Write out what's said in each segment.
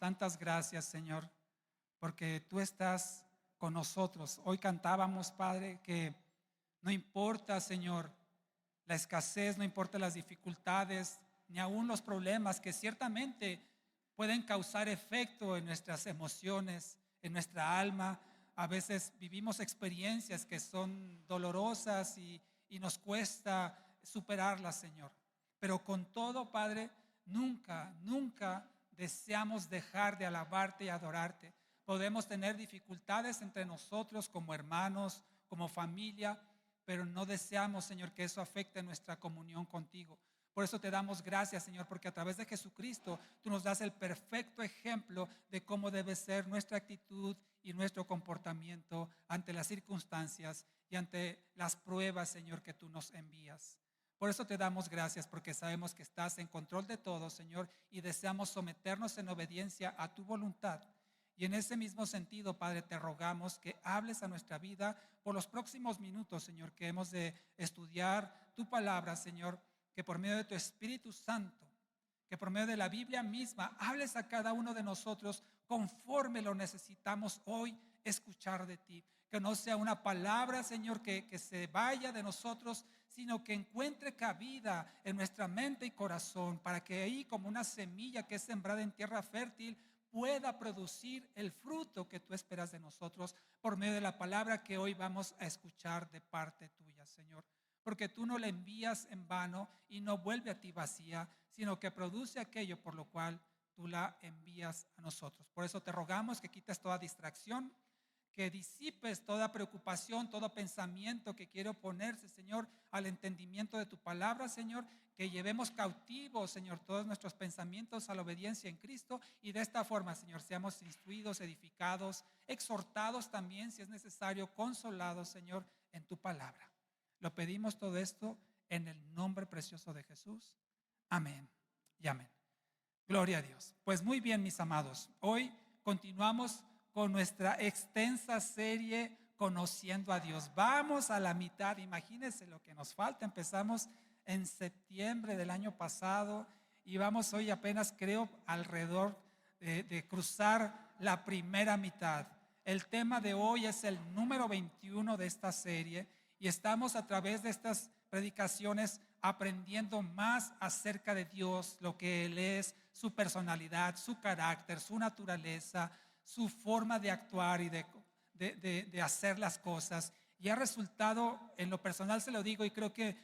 tantas gracias, Señor, porque tú estás con nosotros. Hoy cantábamos, Padre, que no importa, Señor, la escasez, no importa las dificultades, ni aún los problemas que ciertamente pueden causar efecto en nuestras emociones, en nuestra alma. A veces vivimos experiencias que son dolorosas y nos cuesta superarlas, Señor. Pero con todo, Padre, nunca, nunca deseamos dejar de alabarte y adorarte. Podemos tener dificultades entre nosotros como hermanos, como familia, pero no deseamos, Señor, que eso afecte nuestra comunión contigo. Por eso te damos gracias, Señor, porque a través de Jesucristo tú nos das el perfecto ejemplo de cómo debe ser nuestra actitud y nuestro comportamiento ante las circunstancias y ante las pruebas, Señor, que tú nos envías. Por eso te damos gracias, porque sabemos que estás en control de todo, Señor, y deseamos someternos en obediencia a tu voluntad. Y en ese mismo sentido, Padre, te rogamos que hables a nuestra vida por los próximos minutos, Señor, que hemos de estudiar tu palabra, Señor, que por medio de tu Espíritu Santo, que por medio de la Biblia misma, hables a cada uno de nosotros conforme lo necesitamos hoy escuchar de ti. Que no sea una palabra, Señor, que se vaya de nosotros, sino que encuentre cabida en nuestra mente y corazón, para que ahí, como una semilla que es sembrada en tierra fértil, pueda producir el fruto que tú esperas de nosotros por medio de la palabra que hoy vamos a escuchar de parte tuya, Señor. Porque tú no la envías en vano y no vuelve a ti vacía, sino que produce aquello por lo cual tú la envías a nosotros. Por eso te rogamos que quites toda distracción, que disipes toda preocupación, todo pensamiento que quiere oponerse, Señor, al entendimiento de tu palabra, Señor, que llevemos cautivos, Señor, todos nuestros pensamientos a la obediencia en Cristo, y de esta forma, Señor, seamos instruidos, edificados, exhortados también, si es necesario, consolados, Señor, en tu palabra. Lo pedimos todo esto en el nombre precioso de Jesús. Amén y amén. Gloria a Dios. Pues muy bien, mis amados, hoy continuamos con nuestra extensa serie Conociendo a Dios. Vamos a la mitad, imagínense lo que nos falta. Empezamos en septiembre del año pasado y vamos hoy apenas, creo, alrededor de cruzar la primera mitad. El tema de hoy es el número 21 de esta serie y estamos a través de estas predicaciones aprendiendo más acerca de Dios, lo que Él es, su personalidad, su carácter, su naturaleza, su forma de actuar y de hacer las cosas. Y ha resultado, en lo personal se lo digo, y creo que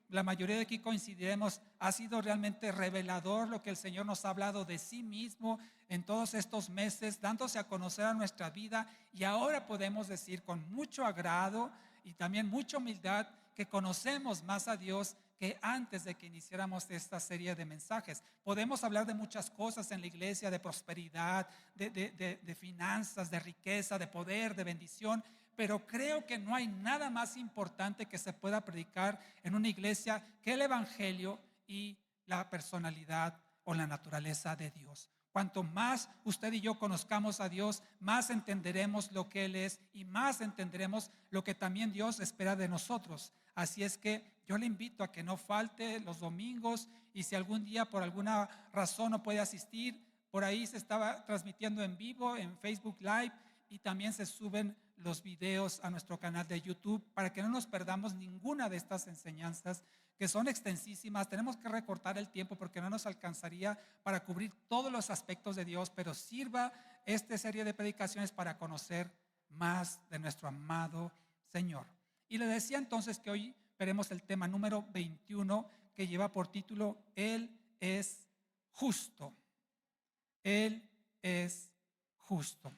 la mayoría de aquí coincidiremos, ha sido realmente revelador lo que el Señor nos ha hablado de sí mismo en todos estos meses, dándose a conocer a nuestra vida. Y ahora podemos decir con mucho agrado y también mucha humildad que conocemos más a Dios que antes de que iniciáramos esta serie de mensajes. Podemos hablar de muchas cosas en la iglesia, de prosperidad, de finanzas, de riqueza, de poder, de bendición, pero creo que no hay nada más importante que se pueda predicar en una iglesia que el evangelio y la personalidad o la naturaleza de Dios. Cuanto más usted y yo conozcamos a Dios, más entenderemos lo que Él es y más entenderemos lo que también Dios espera de nosotros. Así es que yo le invito a que no falte los domingos, y si algún día por alguna razón no puede asistir, por ahí se estaba transmitiendo en vivo en Facebook Live y también se suben los videos a nuestro canal de YouTube para que no nos perdamos ninguna de estas enseñanzas que son extensísimas. Tenemos que recortar el tiempo porque no nos alcanzaría para cubrir todos los aspectos de Dios, pero sirva esta serie de predicaciones para conocer más de nuestro amado Señor. Y le decía entonces que hoy veremos el tema número 21, que lleva por título Él es justo. Él es justo.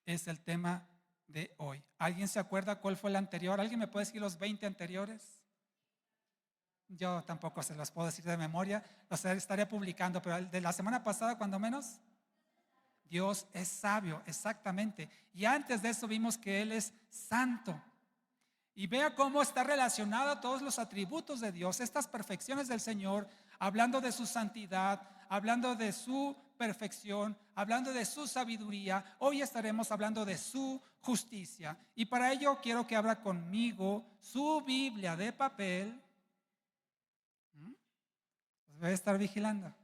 Es el tema de hoy. ¿Alguien se acuerda cuál fue el anterior? ¿Alguien me puede decir los 20 anteriores? Yo tampoco se los puedo decir de memoria, los estaré publicando, pero el de la semana pasada, cuando menos, Dios es sabio, exactamente. Y antes de eso vimos que Él es santo. Y vea cómo está relacionado a todos los atributos de Dios, estas perfecciones del Señor, hablando de su santidad, hablando de su perfección, hablando de su sabiduría. Hoy estaremos hablando de su justicia. Y para ello quiero que abra conmigo su Biblia de papel. Los voy a estar vigilando.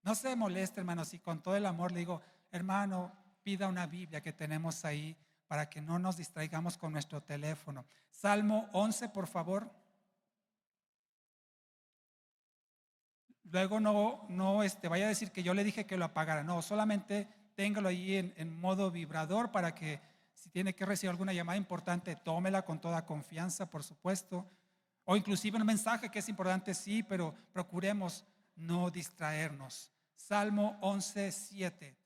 No se moleste, hermano, si con todo el amor le digo, hermano, pida una Biblia que tenemos ahí para que no nos distraigamos con nuestro teléfono. Salmo 11, por favor. Luego no vaya a decir que yo le dije que lo apagara. No, solamente téngalo ahí en modo vibrador para que si tiene que recibir alguna llamada importante, tómela con toda confianza, por supuesto. O inclusive un mensaje que es importante, sí, pero procuremos no distraernos. Salmo 11:7.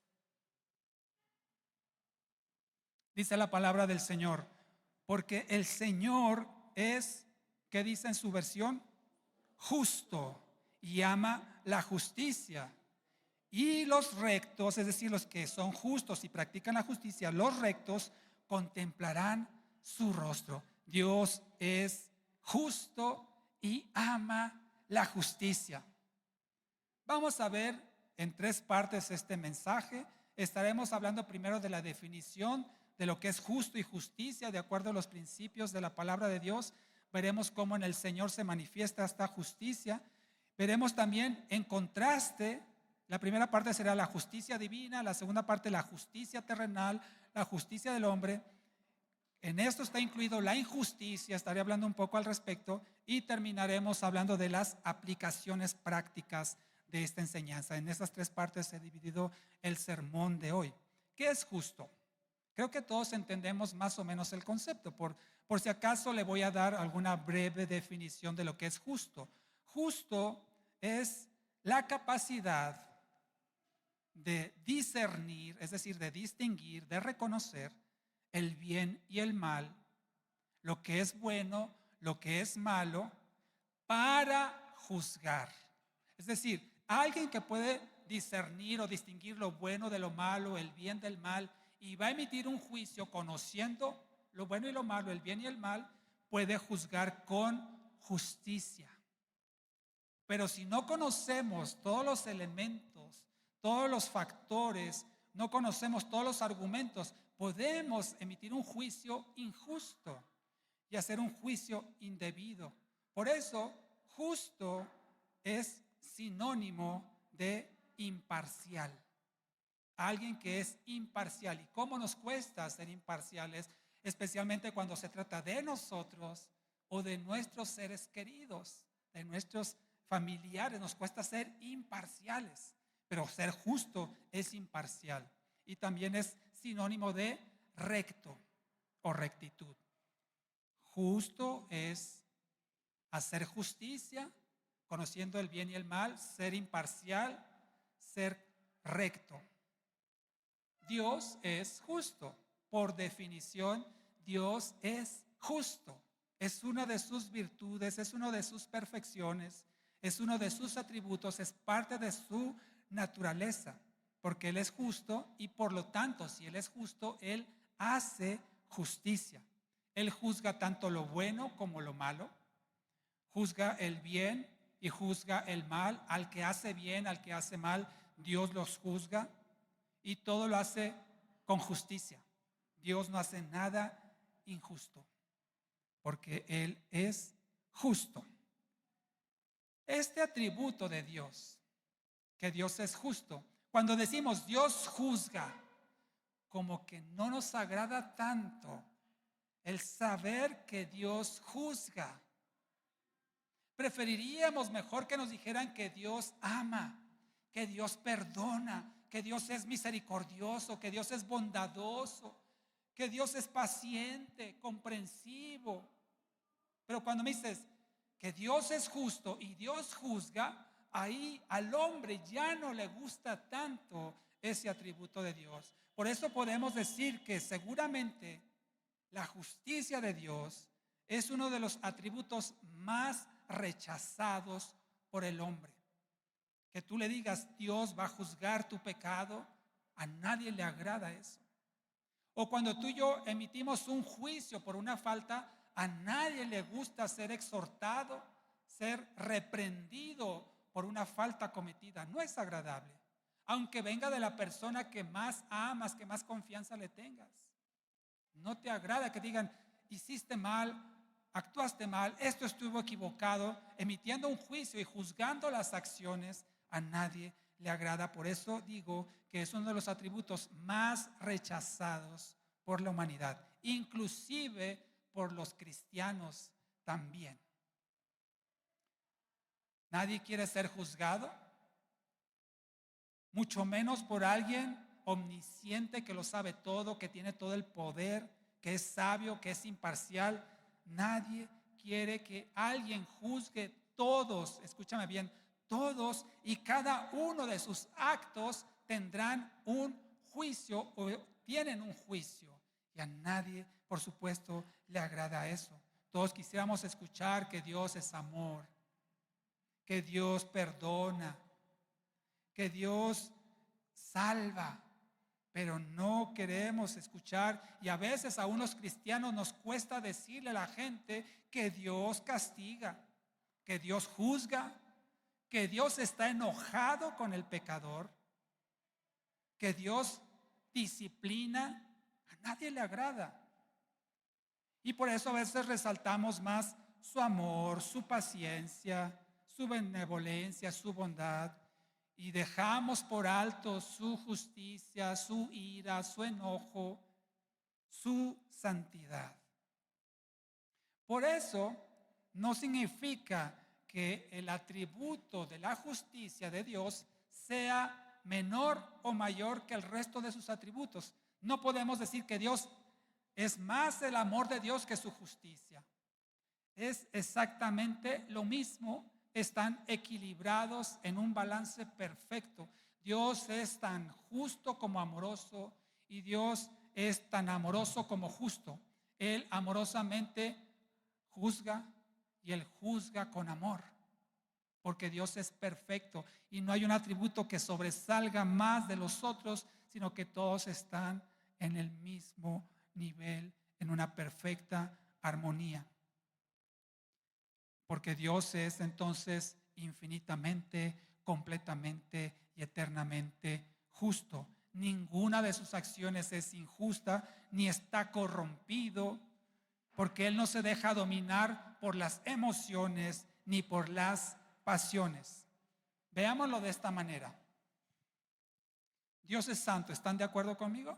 Dice la palabra del Señor, porque el Señor es, ¿qué dice en su versión? Justo y ama la justicia. Y los rectos, es decir, los que son justos y practican la justicia, los rectos contemplarán su rostro. Dios es justo y ama la justicia. Vamos a ver en tres partes este mensaje. Estaremos hablando primero de la definición de lo que es justo y justicia de acuerdo a los principios de la palabra de Dios. Veremos cómo en el Señor se manifiesta esta justicia. Veremos también en contraste, la primera parte será la justicia divina, la segunda parte la justicia terrenal, la justicia del hombre. En esto está incluido la injusticia, estaré hablando un poco al respecto y terminaremos hablando de las aplicaciones prácticas de esta enseñanza. En estas tres partes he dividido el sermón de hoy. ¿Qué es justo? Creo que todos entendemos más o menos el concepto. Por si acaso le voy a dar alguna breve definición de lo que es justo. Justo es la capacidad de discernir, es decir, de distinguir, de reconocer el bien y el mal, lo que es bueno, lo que es malo, para juzgar. Es decir, alguien que puede discernir o distinguir lo bueno de lo malo, el bien del mal, y va a emitir un juicio conociendo lo bueno y lo malo, el bien y el mal, puede juzgar con justicia. Pero si no conocemos todos los elementos, todos los factores, no conocemos todos los argumentos, podemos emitir un juicio injusto y hacer un juicio indebido. Por eso, justo es sinónimo de imparcial. Alguien que es imparcial. ¿Y cómo nos cuesta ser imparciales? Especialmente cuando se trata de nosotros o de nuestros seres queridos, de nuestros familiares. Nos cuesta ser imparciales, pero ser justo es imparcial. Y también es sinónimo de recto o rectitud. Justo es hacer justicia, conociendo el bien y el mal, ser imparcial, ser recto. Dios es justo. Por definición, Dios es justo. Es una de sus virtudes, es una de sus perfecciones, es uno de sus atributos, es parte de su naturaleza, porque Él es justo y por lo tanto, si Él es justo, Él hace justicia. Él juzga tanto lo bueno como lo malo, juzga el bien y juzga el mal. Al que hace bien, al que hace mal, Dios los juzga. Y todo lo hace con justicia. Dios no hace nada injusto, porque Él es justo. Este atributo de Dios, que Dios es justo, cuando decimos Dios juzga, como que no nos agrada tanto el saber que Dios juzga. Preferiríamos mejor que nos dijeran que Dios ama, que Dios perdona, que Dios es misericordioso, que Dios es bondadoso, que Dios es paciente, comprensivo. Pero cuando me dices que Dios es justo y Dios juzga, ahí al hombre ya no le gusta tanto ese atributo de Dios. Por eso podemos decir que seguramente la justicia de Dios es uno de los atributos más rechazados por el hombre. Que tú le digas, Dios va a juzgar tu pecado, a nadie le agrada eso. O cuando tú y yo emitimos un juicio por una falta, a nadie le gusta ser exhortado, ser reprendido por una falta cometida. No es agradable, aunque venga de la persona que más amas, que más confianza le tengas. No te agrada que digan, hiciste mal, actuaste mal, esto estuvo equivocado, emitiendo un juicio y juzgando las acciones. A nadie le agrada. Por eso digo que es uno de los atributos más rechazados por la humanidad, inclusive por los cristianos también. Nadie quiere ser juzgado, mucho menos por alguien omnisciente que lo sabe todo, que tiene todo el poder, que es sabio, que es imparcial. Nadie quiere que alguien juzgue todos, escúchame bien, todos y cada uno de sus actos tendrán un juicio o tienen un juicio. Y a nadie, por supuesto, le agrada eso. Todos quisiéramos escuchar que Dios es amor, que Dios perdona, que Dios salva, pero no queremos escuchar, y a veces a unos cristianos nos cuesta decirle a la gente que Dios castiga, que Dios juzga, que Dios está enojado con el pecador, que Dios disciplina. A nadie le agrada. Y por eso a veces resaltamos más su amor, su paciencia, su benevolencia, su bondad, y dejamos por alto su justicia, su ira, su enojo, su santidad. Por eso no significa que el atributo de la justicia de Dios sea menor o mayor que el resto de sus atributos. No podemos decir que Dios es más el amor de Dios que su justicia. Es exactamente lo mismo, están equilibrados en un balance perfecto. Dios es tan justo como amoroso y Dios es tan amoroso como justo. Él amorosamente juzga y Él juzga con amor, porque Dios es perfecto y no hay un atributo que sobresalga más de los otros, sino que todos están en el mismo nivel, en una perfecta armonía. Porque Dios es entonces infinitamente, completamente y eternamente justo. Ninguna de sus acciones es injusta ni está corrompido, porque Él no se deja dominar por las emociones ni por las pasiones. Veámoslo de esta manera. Dios es santo, ¿están de acuerdo conmigo?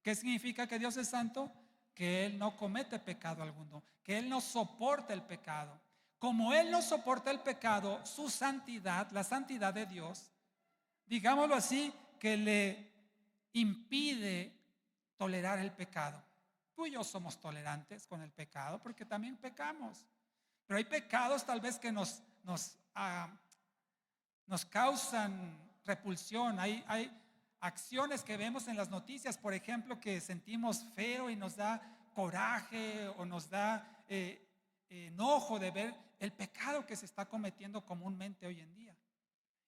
¿Qué significa que Dios es santo? Que Él no comete pecado alguno, que Él no soporta el pecado. Como Él no soporta el pecado, su santidad, la santidad de Dios, digámoslo así, que le impide tolerar el pecado. Tú y yo somos tolerantes con el pecado porque también pecamos. Pero hay pecados tal vez que nos causan repulsión. Hay acciones que vemos en las noticias, por ejemplo, que sentimos feo y nos da coraje o nos da enojo de ver el pecado que se está cometiendo comúnmente hoy en día.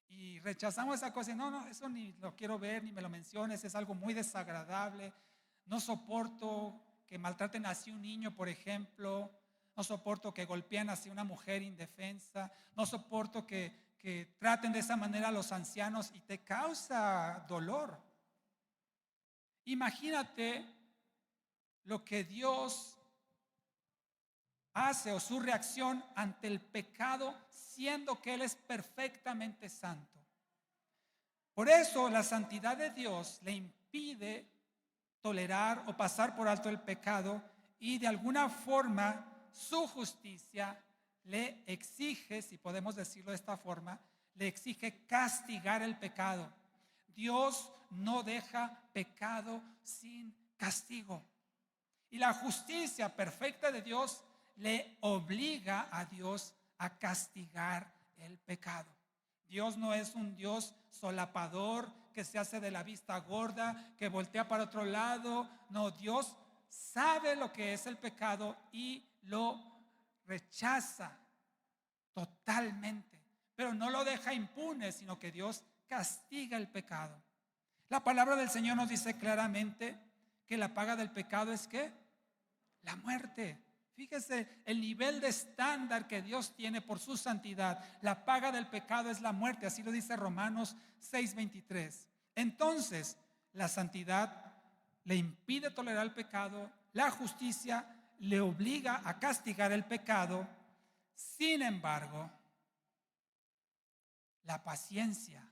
Y rechazamos esa cosa y no, eso ni lo quiero ver, ni me lo menciones, es algo muy desagradable. No soporto que maltraten así un niño, por ejemplo. No soporto que golpeen así una mujer indefensa. No soporto que traten de esa manera a los ancianos y te causa dolor. Imagínate lo que Dios hace o su reacción ante el pecado, siendo que Él es perfectamente santo. Por eso la santidad de Dios le impide tolerar o pasar por alto el pecado, y de alguna forma su justicia le exige, si podemos decirlo de esta forma, le exige castigar el pecado. Dios no deja pecado sin castigo. Y la justicia perfecta de Dios le obliga a Dios a castigar el pecado. Dios no es un Dios solapador que se hace de la vista gorda, que voltea para otro lado. No, Dios sabe lo que es el pecado y lo rechaza totalmente, pero no lo deja impune, sino que Dios castiga el pecado. La palabra del Señor nos dice claramente que la paga del pecado es ¿qué? La muerte. Fíjese el nivel de estándar que Dios tiene por su santidad. La paga del pecado es la muerte, así lo dice Romanos 6:23. Entonces, la santidad le impide tolerar el pecado, la justicia le obliga a castigar el pecado. Sin embargo, la paciencia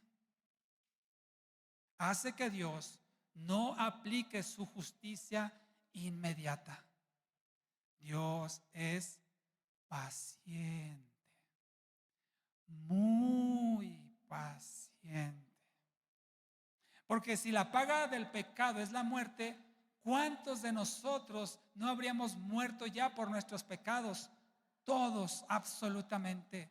hace que Dios no aplique su justicia inmediata. Dios es paciente, muy paciente. Porque si la paga del pecado es la muerte, ¿cuántos de nosotros no habríamos muerto ya por nuestros pecados? Todos, absolutamente.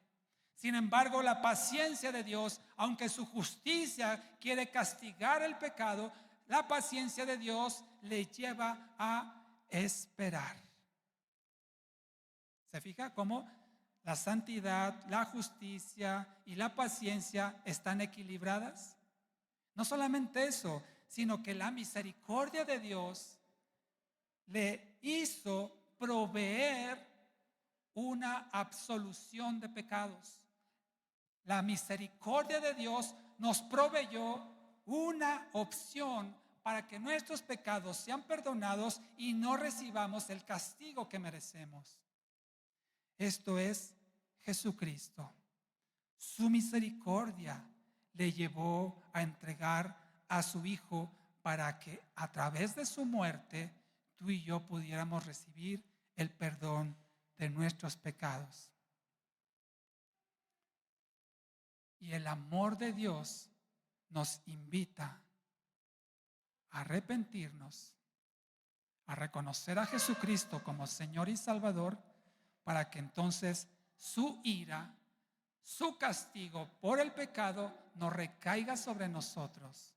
Sin embargo, la paciencia de Dios, aunque su justicia quiere castigar el pecado, la paciencia de Dios le lleva a esperar. ¿Se fija cómo la santidad, la justicia y la paciencia están equilibradas? No solamente eso, sino que la misericordia de Dios le hizo proveer una absolución de pecados. La misericordia de Dios nos proveyó una opción para que nuestros pecados sean perdonados y no recibamos el castigo que merecemos. Esto es Jesucristo. Su misericordia le llevó a entregar a su Hijo para que a través de su muerte tú y yo pudiéramos recibir el perdón de nuestros pecados. Y el amor de Dios nos invita a arrepentirnos, a reconocer a Jesucristo como Señor y Salvador, para que entonces su ira, su castigo por el pecado no recaiga sobre nosotros,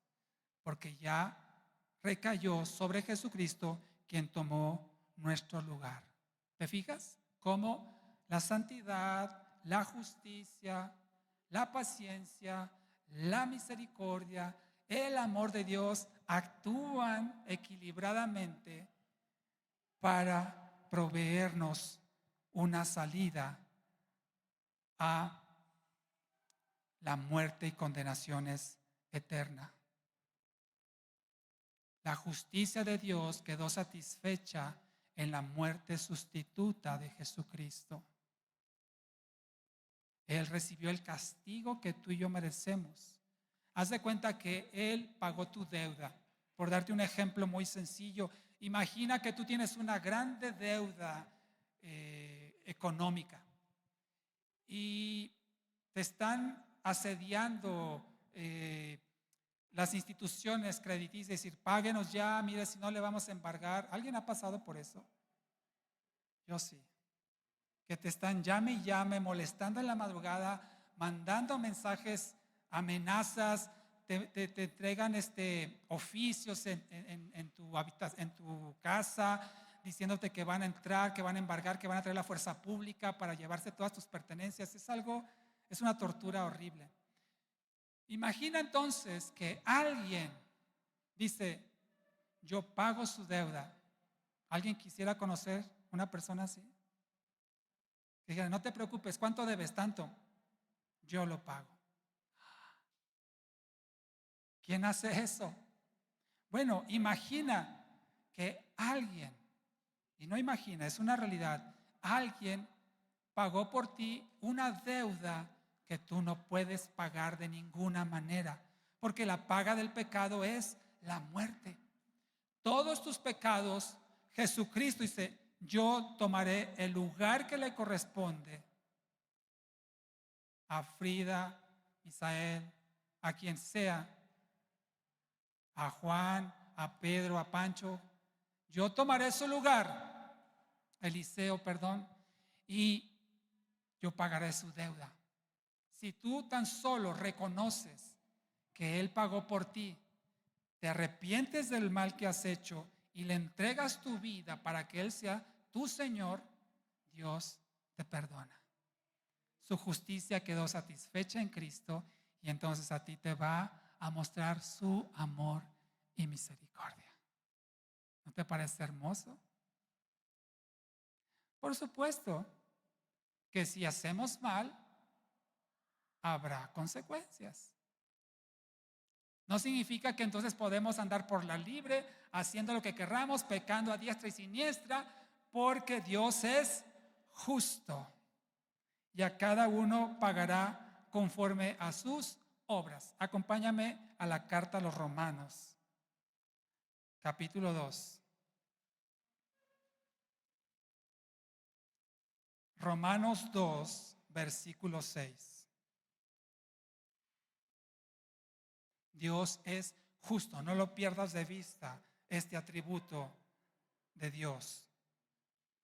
porque ya recayó sobre Jesucristo, quien tomó nuestro lugar. ¿Te fijas cómo la santidad, la justicia, la paciencia, la misericordia, el amor de Dios actúan equilibradamente para proveernos una salida a la muerte y condenaciones eterna? La justicia de Dios quedó satisfecha en la muerte sustituta de Jesucristo. Él recibió el castigo que tú y yo merecemos. Haz de cuenta que Él pagó tu deuda. Por darte un ejemplo muy sencillo, imagina que tú tienes una grande deuda económica y te están asediando las instituciones crediticias, decir, páguenos ya, mire, si no le vamos a embargar. ¿Alguien ha pasado por eso? Yo sí. Que te están llame y llame, molestando en la madrugada, mandando mensajes, amenazas, te entregan oficios en tu casa, diciéndote que van a entrar, que van a embargar, que van a traer la fuerza pública para llevarse todas tus pertenencias. Es una tortura horrible. Imagina entonces que alguien dice, yo pago su deuda. ¿Alguien quisiera conocer una persona así? Que diga, no te preocupes, ¿cuánto debes? Tanto. Yo lo pago. ¿Quién hace eso? Bueno, imagina que alguien, y no imagina, es una realidad, alguien pagó por ti una deuda que tú no puedes pagar de ninguna manera, porque la paga del pecado es la muerte. Todos tus pecados, Jesucristo dice, yo tomaré el lugar que le corresponde a Frida, Misael, a quien sea, a Juan, a Pedro, a Pancho. Yo tomaré su lugar, Eliseo, perdón, y yo pagaré su deuda. Si tú tan solo reconoces que Él pagó por ti, te arrepientes del mal que has hecho y le entregas tu vida para que Él sea tu Señor, Dios te perdona. Su justicia quedó satisfecha en Cristo y entonces a ti te va a mostrar su amor y misericordia. ¿No te parece hermoso? Por supuesto que si hacemos mal, habrá consecuencias. No significa que entonces podemos andar por la libre, haciendo lo que querramos, pecando a diestra y siniestra, porque Dios es justo y a cada uno pagará conforme a sus obras. Acompáñame a la carta a los Romanos, capítulo 2. Romanos 2, versículo 6. Dios es justo, no lo pierdas de vista, este atributo de Dios.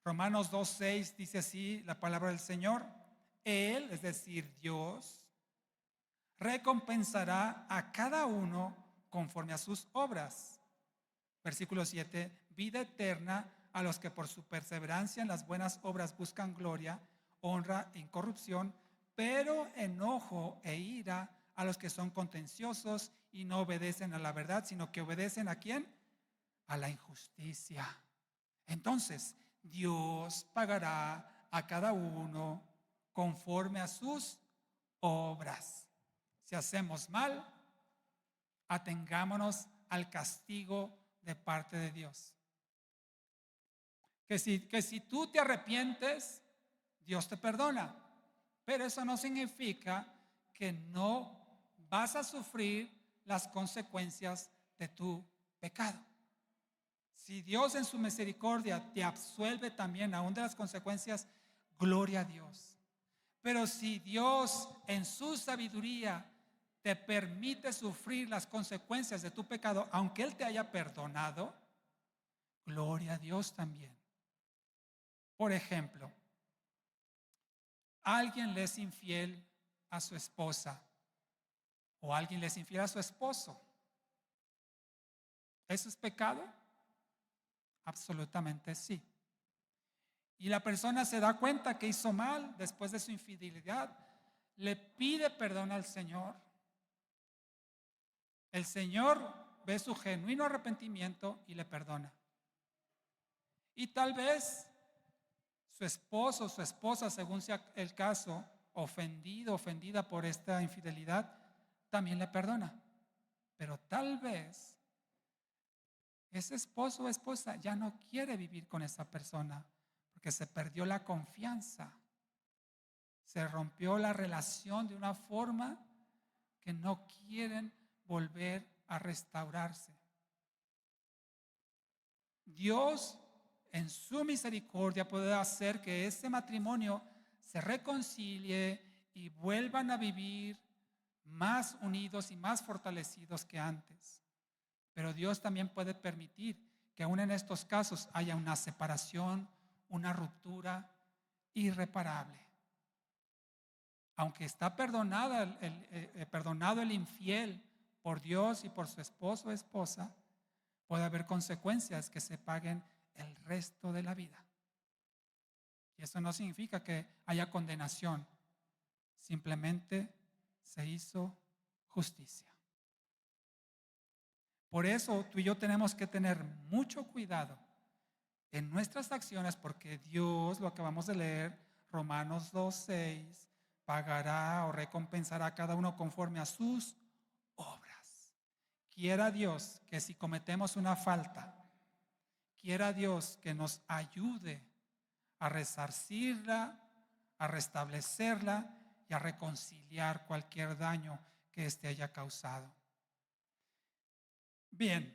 Romanos 2, 6 dice así la palabra del Señor: Él, es decir, Dios, recompensará a cada uno conforme a sus obras. Versículo 7, vida eterna a los que por su perseverancia en las buenas obras buscan gloria, honra e incorrupción, pero enojo e ira a los que son contenciosos y no obedecen a la verdad, sino que obedecen ¿a quién? A la injusticia. Entonces, Dios pagará a cada uno conforme a sus obras. Si hacemos mal, atengámonos al castigo de parte de Dios. Que si tú te arrepientes, Dios te perdona, pero eso no significa que no vas a sufrir las consecuencias de tu pecado. Si Dios en su misericordia te absuelve también aún de las consecuencias, gloria a Dios. Pero si Dios en su sabiduría te permite sufrir las consecuencias de tu pecado, aunque Él te haya perdonado, gloria a Dios también. Por ejemplo, alguien le es infiel a su esposa o alguien le es infiel a su esposo. ¿Eso es pecado? Absolutamente sí. Y la persona se da cuenta que hizo mal después de su infidelidad, le pide perdón al Señor. El Señor ve su genuino arrepentimiento y le perdona. Y tal vez su esposo o su esposa, según sea el caso, ofendido, ofendida por esta infidelidad, también le perdona. Pero tal vez ese esposo o esposa ya no quiere vivir con esa persona porque se perdió la confianza, se rompió la relación de una forma que no quieren volver a restaurarse. Dios en su misericordia puede hacer que ese matrimonio se reconcilie y vuelvan a vivir más unidos y más fortalecidos que antes. Pero Dios también puede permitir que aún en estos casos haya una separación, una ruptura irreparable. Aunque está perdonado el infiel por Dios y por su esposo o esposa, puede haber consecuencias que se paguen el resto de la vida. Y eso no significa que haya condenación, simplemente se hizo justicia. Por eso tú y yo tenemos que tener mucho cuidado en nuestras acciones, porque Dios, lo acabamos de leer, Romanos 2:6, pagará o recompensará a cada uno conforme a sus obras. Quiera Dios que si cometemos una falta, quiera Dios que nos ayude a resarcirla, a restablecerla y a reconciliar cualquier daño que éste haya causado. Bien,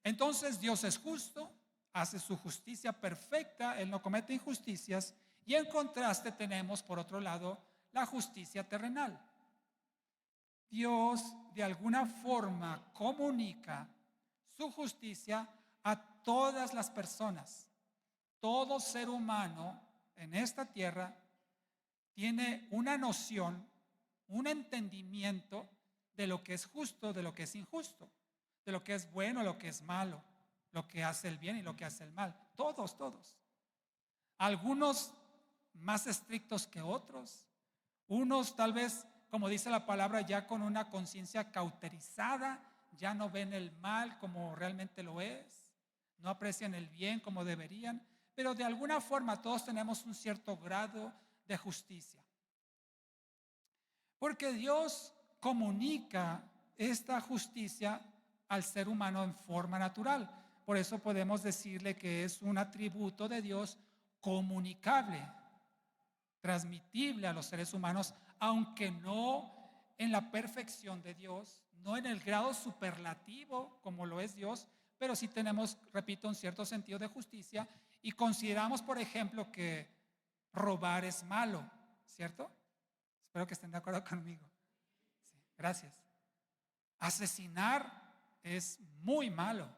entonces Dios es justo, hace su justicia perfecta, Él no comete injusticias, y en contraste tenemos por otro lado la justicia terrenal. Dios de alguna forma comunica su justicia a todas las personas. Todo ser humano en esta tierra tiene una noción, un entendimiento de lo que es justo, de lo que es injusto, de lo que es bueno, lo que es malo, lo que hace el bien y lo que hace el mal. Todos. Algunos más estrictos que otros, unos tal vez, como dice la palabra, ya con una conciencia cauterizada, ya no ven el mal como realmente lo es, no aprecian el bien como deberían, pero de alguna forma todos tenemos un cierto grado de justicia. Porque Dios comunica esta justicia al ser humano en forma natural. Por eso podemos decirle que es un atributo de Dios comunicable, transmitible a los seres humanos, aunque no en la perfección de Dios, no en el grado superlativo como lo es Dios, pero sí tenemos, repito, un cierto sentido de justicia y consideramos, por ejemplo, que robar es malo, ¿cierto? Espero que estén de acuerdo conmigo. Sí, gracias. Asesinar es muy malo.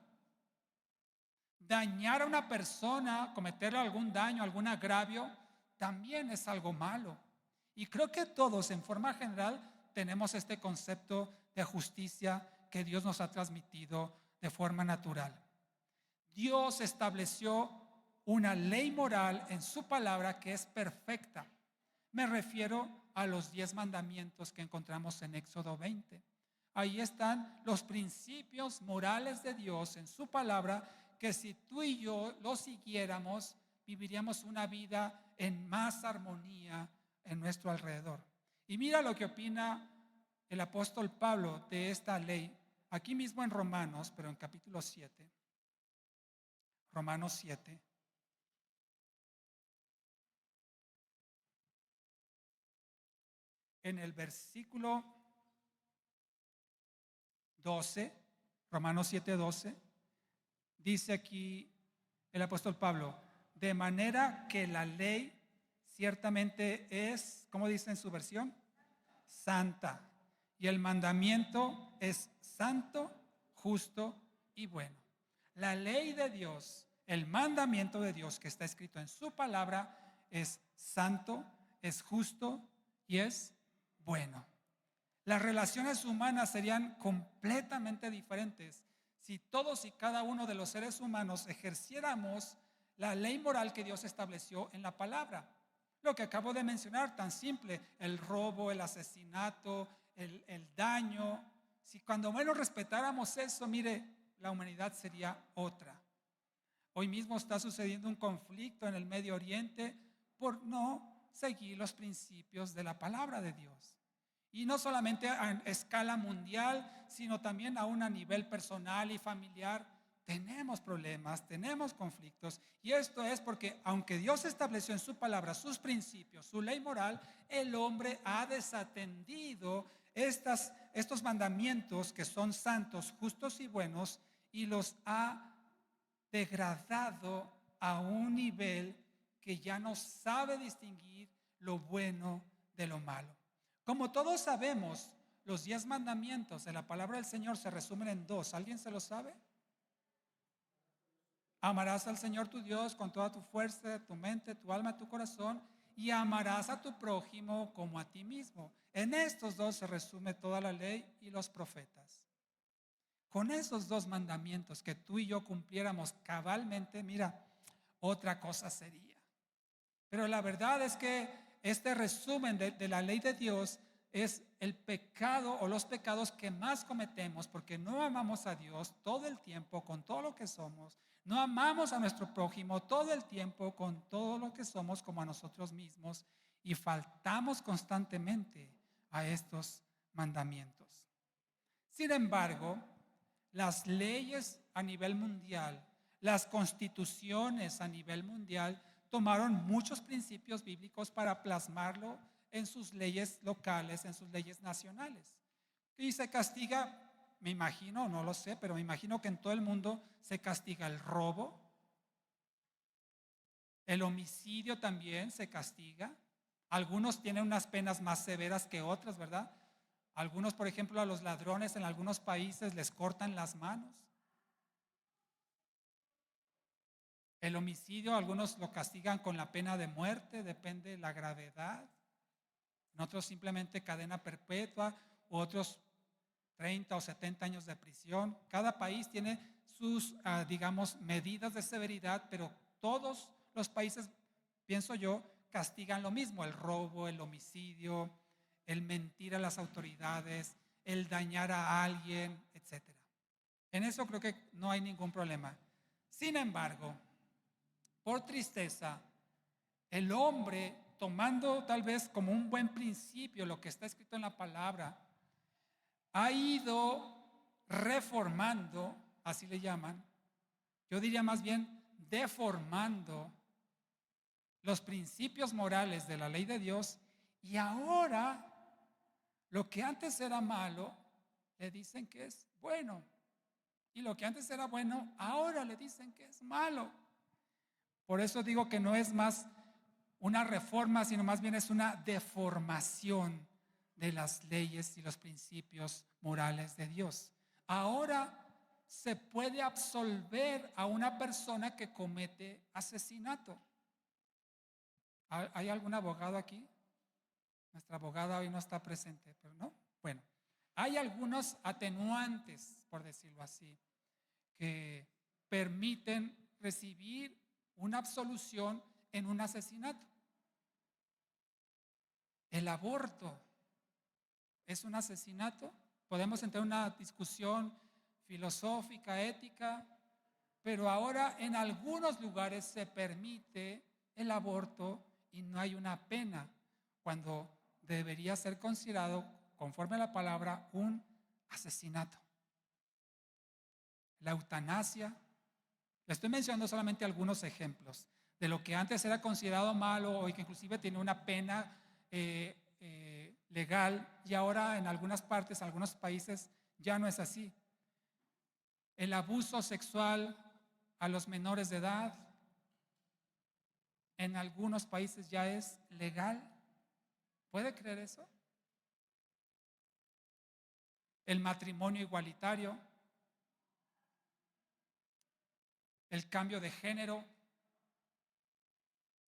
Dañar a una persona, cometerle algún daño, algún agravio, también es algo malo. Y creo que todos, en forma general, tenemos este concepto de justicia que Dios nos ha transmitido de forma natural. Dios estableció una ley moral en su palabra que es perfecta. Me refiero a los 10 mandamientos que encontramos en Éxodo 20. Ahí están los principios morales de Dios en su palabra, que si tú y yo los siguiéramos, viviríamos una vida en más armonía en nuestro alrededor. Y mira lo que opina el apóstol Pablo de esta ley, aquí mismo en Romanos, pero en capítulo 7. Romanos 7. En el versículo 12, Romanos 7:12, dice aquí el apóstol Pablo, de manera que la ley ciertamente es, ¿cómo dice en su versión? Santa. Y el mandamiento es santo, justo y bueno. La ley de Dios, el mandamiento de Dios que está escrito en su palabra es santo, es justo y es bueno. Las relaciones humanas serían completamente diferentes si todos y cada uno de los seres humanos ejerciéramos la ley moral que Dios estableció en la palabra. Lo que acabo de mencionar, tan simple, el robo, el asesinato, el daño. Si cuando menos respetáramos eso, mire, la humanidad sería otra. Hoy mismo está sucediendo un conflicto en el Medio Oriente por no seguir los principios de la palabra de Dios. Y no solamente a escala mundial, sino también aún a nivel personal y familiar. Tenemos problemas, tenemos conflictos. Y esto es porque aunque Dios estableció en su palabra sus principios, su ley moral, el hombre ha desatendido estos mandamientos que son santos, justos y buenos, y los ha degradado a un nivel que ya no sabe distinguir lo bueno de lo malo. Como todos sabemos, los 10 mandamientos de la palabra del Señor se resumen en dos. ¿Alguien se lo sabe? Amarás al Señor tu Dios con toda tu fuerza, tu mente, tu alma, tu corazón, y amarás a tu prójimo como a ti mismo. En estos dos se resume toda la ley y los profetas. Con esos dos mandamientos que tú y yo cumpliéramos cabalmente, mira, otra cosa sería. Pero la verdad es que este resumen de la ley de Dios es el pecado o los pecados que más cometemos porque no amamos a Dios todo el tiempo con todo lo que somos, no amamos a nuestro prójimo todo el tiempo con todo lo que somos como a nosotros mismos y faltamos constantemente a estos mandamientos. Sin embargo, las leyes a nivel mundial, las constituciones a nivel mundial tomaron muchos principios bíblicos para plasmarlo en sus leyes locales, en sus leyes nacionales. Y se castiga, me imagino, no lo sé, pero me imagino que en todo el mundo se castiga el robo, el homicidio también se castiga. Algunos tienen unas penas más severas que otras, ¿verdad? Algunos, por ejemplo, a los ladrones en algunos países les cortan las manos. El homicidio, algunos lo castigan con la pena de muerte, depende de la gravedad. En otros simplemente cadena perpetua, u otros 30 o 70 años de prisión. Cada país tiene sus, digamos, medidas de severidad, pero todos los países, pienso yo, castigan lo mismo: el robo, el homicidio, el mentir a las autoridades, el dañar a alguien, etcétera. En eso creo que no hay ningún problema. Sin embargo, por tristeza, el hombre, tomando tal vez como un buen principio lo que está escrito en la palabra, ha ido reformando, así le llaman, yo diría más bien deformando los principios morales de la ley de Dios, y ahora Lo que antes era malo, le dicen que es bueno. Y lo que antes era bueno, ahora le dicen que es malo. Por eso digo que no es más una reforma, sino más bien es una deformación de las leyes y los principios morales de Dios. Ahora se puede absolver a una persona que comete asesinato. ¿Hay algún abogado aquí? Nuestra abogada hoy no está presente, pero no. Bueno, hay algunos atenuantes, por decirlo así, que permiten recibir una absolución en un asesinato. El aborto es un asesinato. Podemos entrar en una discusión filosófica, ética, pero ahora en algunos lugares se permite el aborto y no hay una pena, cuando debería ser considerado, conforme a la palabra, un asesinato. La eutanasia. Le estoy mencionando solamente algunos ejemplos de lo que antes era considerado malo y que inclusive tiene una pena legal, y ahora en algunas partes, en algunos países ya no es así. El abuso sexual a los menores de edad en algunos países ya es legal. ¿Puede creer eso? El matrimonio igualitario, el cambio de género,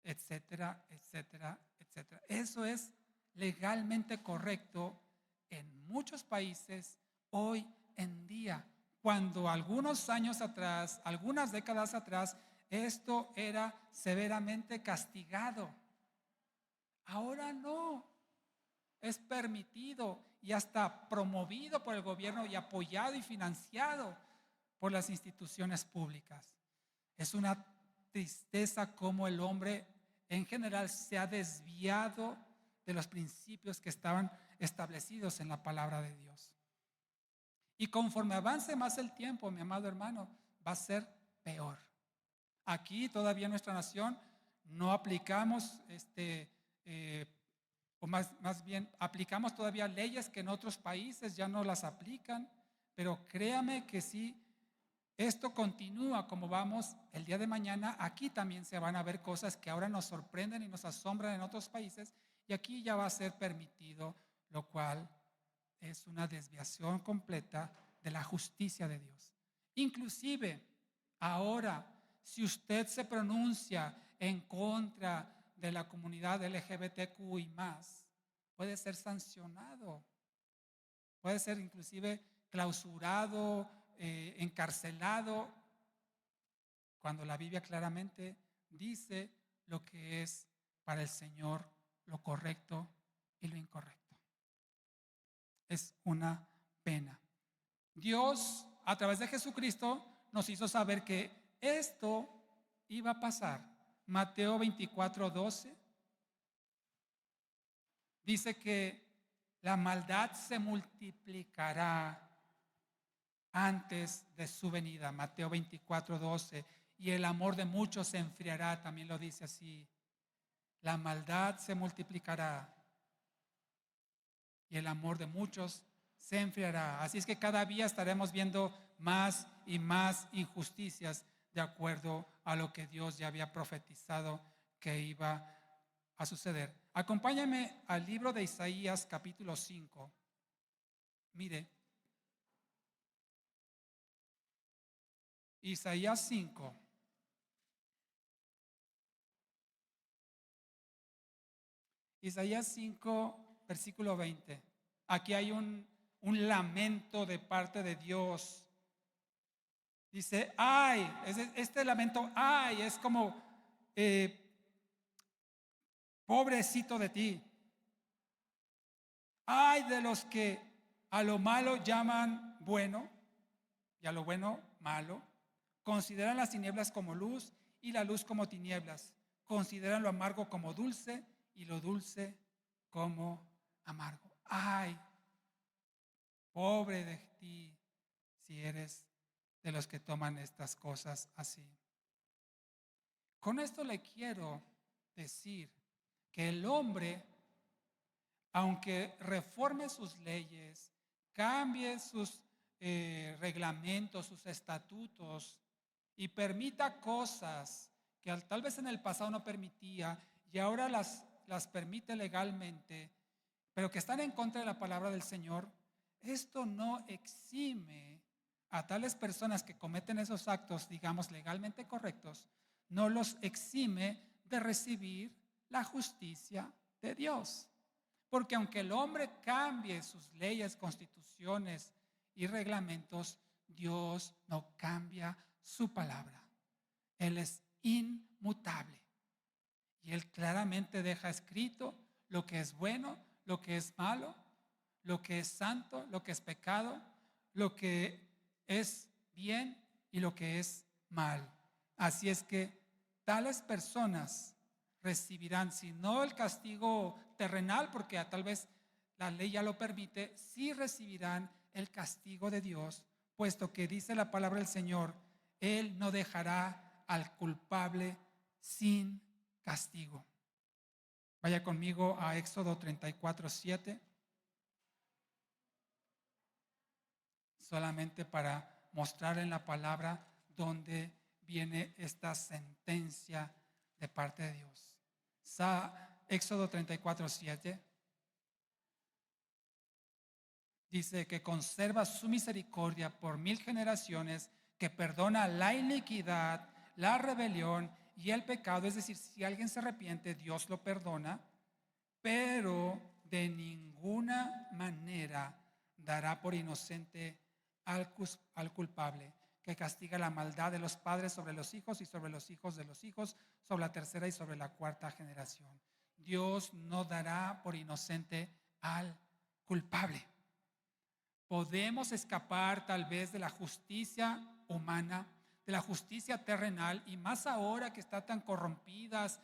etcétera, etcétera, etcétera. Eso es legalmente correcto en muchos países hoy en día, cuando algunos años atrás, algunas décadas atrás, esto era severamente castigado. Ahora no, es permitido y hasta promovido por el gobierno y apoyado y financiado por las instituciones públicas. Es una tristeza cómo el hombre en general se ha desviado de los principios que estaban establecidos en la palabra de Dios. Y conforme avance más el tiempo, mi amado hermano, va a ser peor. Aquí todavía en nuestra nación no aplicamos, o más bien aplicamos todavía leyes que en otros países ya no las aplican, pero créame que si esto continúa como vamos el día de mañana, aquí también se van a ver cosas que ahora nos sorprenden y nos asombran en otros países, y aquí ya va a ser permitido, lo cual es una desviación completa de la justicia de Dios. Inclusive, ahora, si usted se pronuncia en contra de la comunidad LGBTQ y más, puede ser sancionado, puede ser inclusive clausurado, encarcelado, cuando la Biblia claramente dice lo que es para el Señor lo correcto y lo incorrecto. Es una pena. Dios, a través de Jesucristo, nos hizo saber que esto iba a pasar. Mateo 24:12 dice que la maldad se multiplicará antes de su venida. Mateo 24:12. Y el amor de muchos se enfriará, también lo dice así. La maldad se multiplicará y el amor de muchos se enfriará. Así es que cada día estaremos viendo más y más injusticias de acuerdo a lo que Dios ya había profetizado que iba a suceder. Acompáñame al libro de Isaías capítulo 5. Mire, Isaías 5. Isaías 5, versículo 20. Aquí hay un lamento de parte de Dios. Dice, ay, este lamento, ay, es como, pobrecito de ti. Ay de los que a lo malo llaman bueno y a lo bueno malo. Consideran las tinieblas como luz y la luz como tinieblas. Consideran lo amargo como dulce y lo dulce como amargo. Ay, pobre de ti si eres de los que toman estas cosas así. Con esto le quiero decir que el hombre aunque reforme sus leyes, cambie sus reglamentos, sus estatutos y permita cosas que tal vez en el pasado no permitía y ahora las permite legalmente, pero que están en contra de la palabra del Señor, esto no exime a tales personas que cometen esos actos, digamos, legalmente correctos, no los exime de recibir la justicia de Dios. Porque aunque el hombre cambie sus leyes, constituciones y reglamentos, Dios no cambia su palabra. Él es inmutable. Y Él claramente deja escrito lo que es bueno, lo que es malo, lo que es santo, lo que es pecado, lo que es bien y lo que es mal. Así es que tales personas recibirán, si no el castigo terrenal, porque tal vez la ley ya lo permite, sí recibirán el castigo de Dios, puesto que dice la palabra del Señor, Él no dejará al culpable sin castigo. Vaya conmigo a Éxodo 34:7, solamente para mostrar en la palabra dónde viene esta sentencia de parte de Dios. Éxodo 34:7 dice que conserva su misericordia por 1000 generaciones, que perdona la iniquidad, la rebelión y el pecado. Es decir, si alguien se arrepiente, Dios lo perdona, pero de ninguna manera dará por inocente al culpable, que castiga la maldad de los padres sobre los hijos y sobre los hijos de los hijos, sobre la tercera y sobre la cuarta generación. Dios no dará por inocente al culpable. Podemos escapar tal vez de la justicia humana, de la justicia terrenal, y más ahora que están tan corrompidas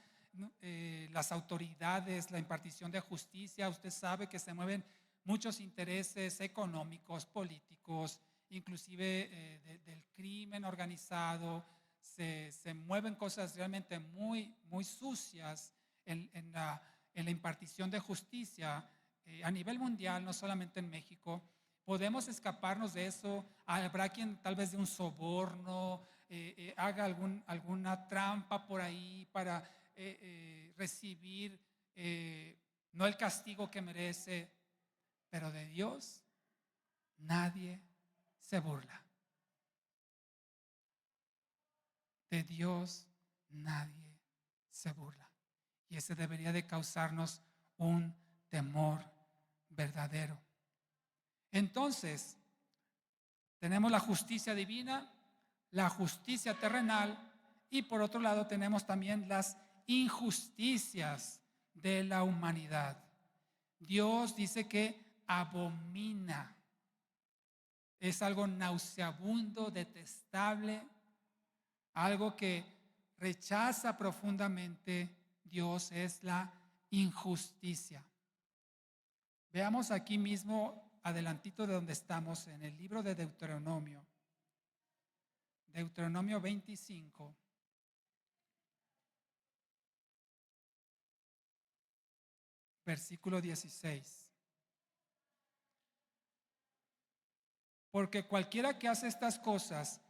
las autoridades, la impartición de justicia. Usted sabe que se mueven muchos intereses económicos, políticos, inclusive del crimen organizado. Se mueven cosas realmente muy, muy sucias en la impartición de justicia a nivel mundial, no solamente en México. Podemos escaparnos de eso. Habrá quien tal vez de un soborno, haga alguna trampa por ahí para recibir no el castigo que merece, pero de Dios nadie se burla. De Dios nadie se burla. Y ese debería de causarnos un temor verdadero. Entonces, tenemos la justicia divina, la justicia terrenal, y por otro lado tenemos también las injusticias de la humanidad. Dios dice que abomina, es algo nauseabundo, detestable, algo que rechaza profundamente Dios, es la injusticia. Veamos aquí mismo, adelantito de donde estamos, en el libro de Deuteronomio, Deuteronomio 25. Versículo 16. Porque cualquiera que hace estas cosas,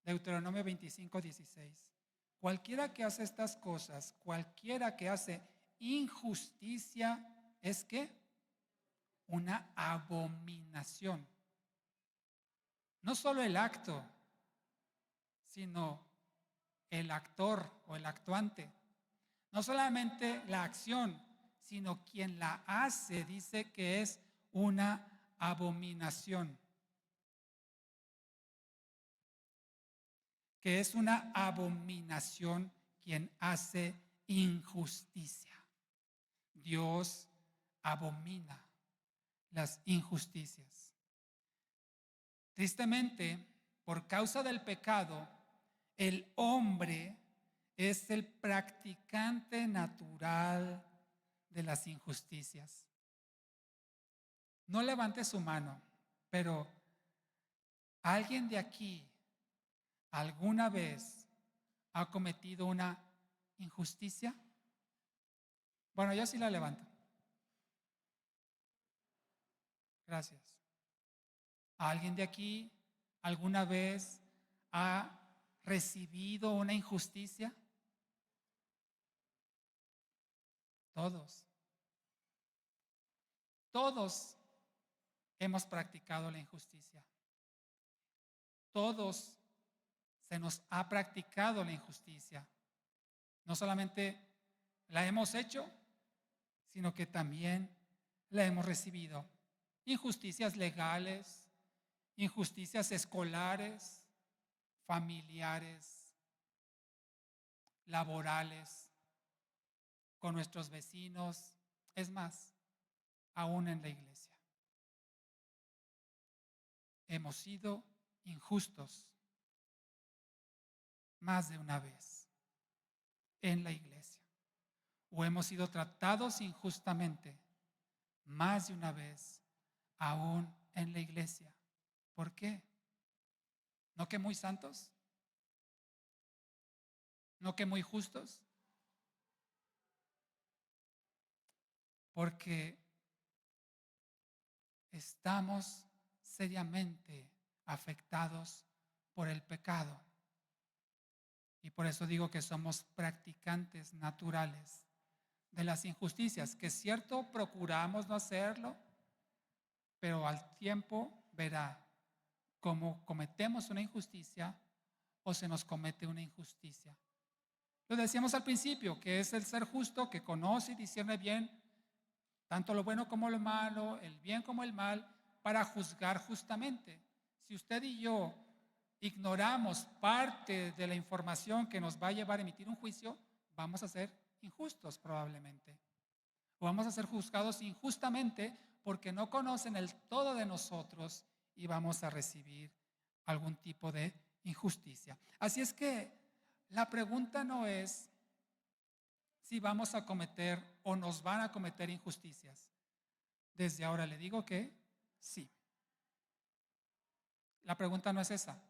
Deuteronomio 25, 16. Cualquiera que hace estas cosas, cualquiera que hace injusticia, es que una abominación. No solo el acto, sino el actor o el actuante. No solamente la acción, sino quien la hace, dice que es una abominación. Que es una abominación quien hace injusticia. Dios abomina las injusticias. Tristemente, por causa del pecado, el hombre es el practicante natural de las injusticias. No levante su mano, pero ¿alguien de aquí alguna vez ha cometido una injusticia? Bueno, yo sí la levanto. Gracias. ¿Alguien de aquí alguna vez ha recibido una injusticia? Todos. Todos hemos practicado la injusticia. Todos se nos ha practicado la injusticia. No solamente la hemos hecho, sino que también la hemos recibido. Injusticias legales, injusticias escolares, familiares, laborales, con nuestros vecinos, es más, aún en la iglesia. Hemos sido injustos más de una vez en la iglesia, o hemos sido tratados injustamente más de una vez aún en la iglesia. ¿Por qué? ¿No que muy santos? ¿No que muy justos? Porque estamos seriamente afectados por el pecado. Y por eso digo que somos practicantes naturales de las injusticias, que es cierto, procuramos no hacerlo, pero al tiempo verá cómo cometemos una injusticia o se nos comete una injusticia. Lo decíamos al principio, que es el ser justo que conoce y discierne bien tanto lo bueno como lo malo, el bien como el mal, para juzgar justamente. Si usted y yo ignoramos parte de la información que nos va a llevar a emitir un juicio, vamos a ser injustos probablemente. O vamos a ser juzgados injustamente porque no conocen el todo de nosotros y vamos a recibir algún tipo de injusticia. Así es que la pregunta no es si vamos a cometer o nos van a cometer injusticias. Desde ahora le digo que sí. La pregunta no es esa.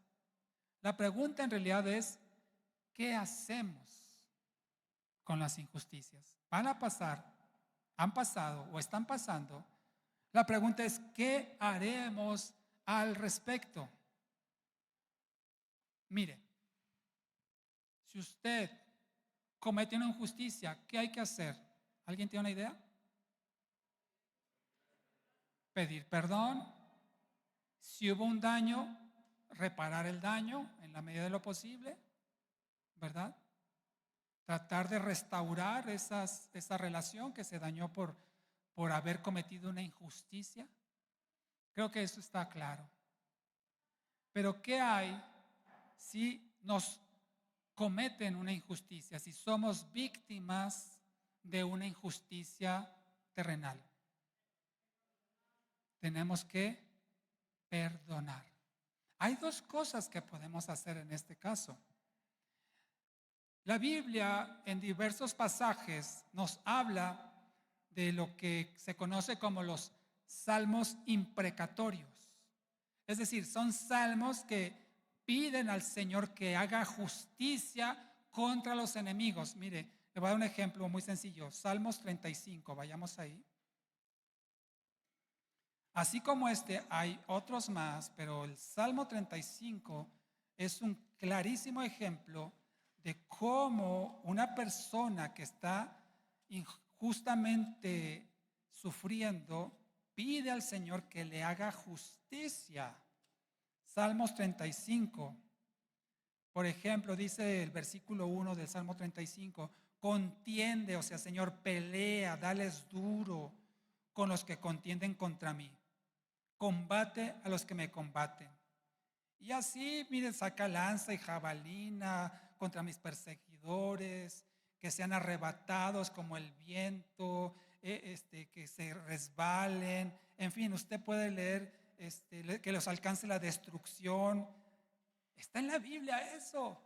La pregunta en realidad es, ¿qué hacemos con las injusticias? ¿Van a pasar, han pasado o están pasando? La pregunta es, ¿qué haremos al respecto? Mire, si usted comete una injusticia, ¿qué hay que hacer? ¿Alguien tiene una idea? Pedir perdón. Si hubo un daño, reparar el daño en la medida de lo posible, ¿verdad? Tratar de restaurar esa relación que se dañó por haber cometido una injusticia. Creo que eso está claro. Pero ¿qué hay si nos cometen una injusticia, si somos víctimas de una injusticia terrenal? Tenemos que perdonar. Hay dos cosas que podemos hacer en este caso. La Biblia en diversos pasajes nos habla de lo que se conoce como los salmos imprecatorios. Es decir, son salmos que piden al Señor que haga justicia contra los enemigos. Mire, le voy a dar un ejemplo muy sencillo. Salmos 35, vayamos ahí. Así como este, hay otros más, pero el Salmo 35 es un clarísimo ejemplo de cómo una persona que está injustamente sufriendo pide al Señor que le haga justicia. Salmos 35, por ejemplo, dice el versículo 1 del Salmo 35, contiende, o sea, Señor, pelea, dales duro con los que contienden contra mí. Combate a los que me combaten. Y así, miren, saca lanza y jabalina contra mis perseguidores, que sean arrebatados como el viento, que se resbalen. En fin, usted puede leer que los alcance la destrucción. Está en la Biblia eso.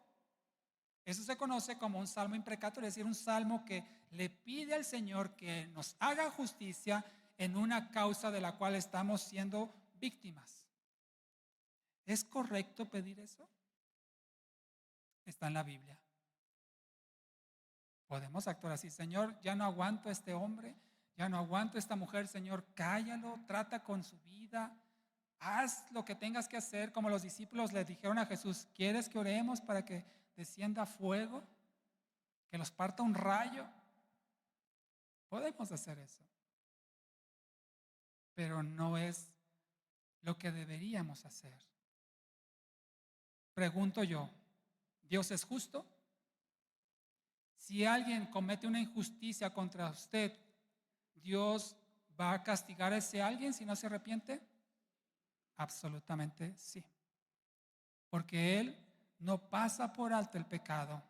Eso se conoce como un salmo imprecatorio, es decir, un salmo que le pide al Señor que nos haga justicia en una causa de la cual estamos siendo víctimas. ¿Es correcto pedir eso? Está en la Biblia. Podemos actuar así: Señor, ya no aguanto a este hombre, ya no aguanto a esta mujer, Señor, cállalo, trata con su vida, haz lo que tengas que hacer, como los discípulos le dijeron a Jesús: ¿quieres que oremos para que descienda fuego, que los parta un rayo? Podemos hacer eso, pero no es lo que deberíamos hacer. Pregunto yo, ¿Dios es justo? Si alguien comete una injusticia contra usted, ¿Dios va a castigar a ese alguien si no se arrepiente? Absolutamente sí, porque Él no pasa por alto el pecado.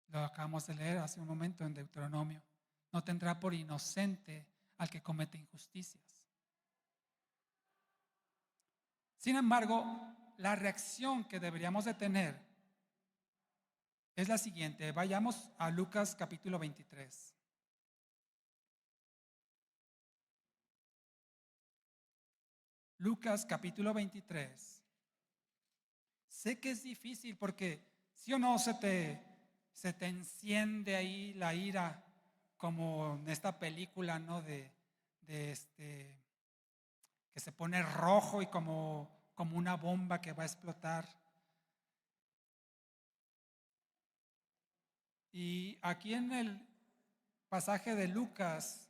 Lo acabamos de leer hace un momento en Deuteronomio. No tendrá por inocente al que comete injusticias. Sin embargo, la reacción que deberíamos de tener es la siguiente. Vayamos a Lucas capítulo 23. Lucas capítulo 23. Sé que es difícil porque si o no se te enciende ahí la ira, como en esta película, ¿no? De que se pone rojo y como una bomba que va a explotar. Y aquí en el pasaje de Lucas,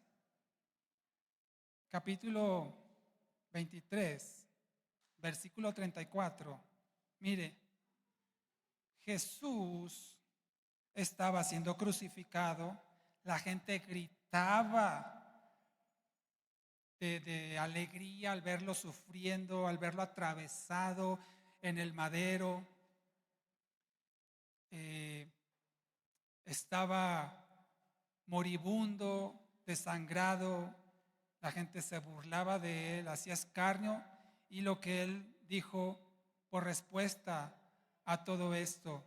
capítulo 23, versículo 34, mire, Jesús estaba siendo crucificado, la gente gritaba de alegría al verlo sufriendo, al verlo atravesado en el madero. Estaba moribundo, desangrado, la gente se burlaba de él, hacía escarnio, y lo que él dijo por respuesta a todo esto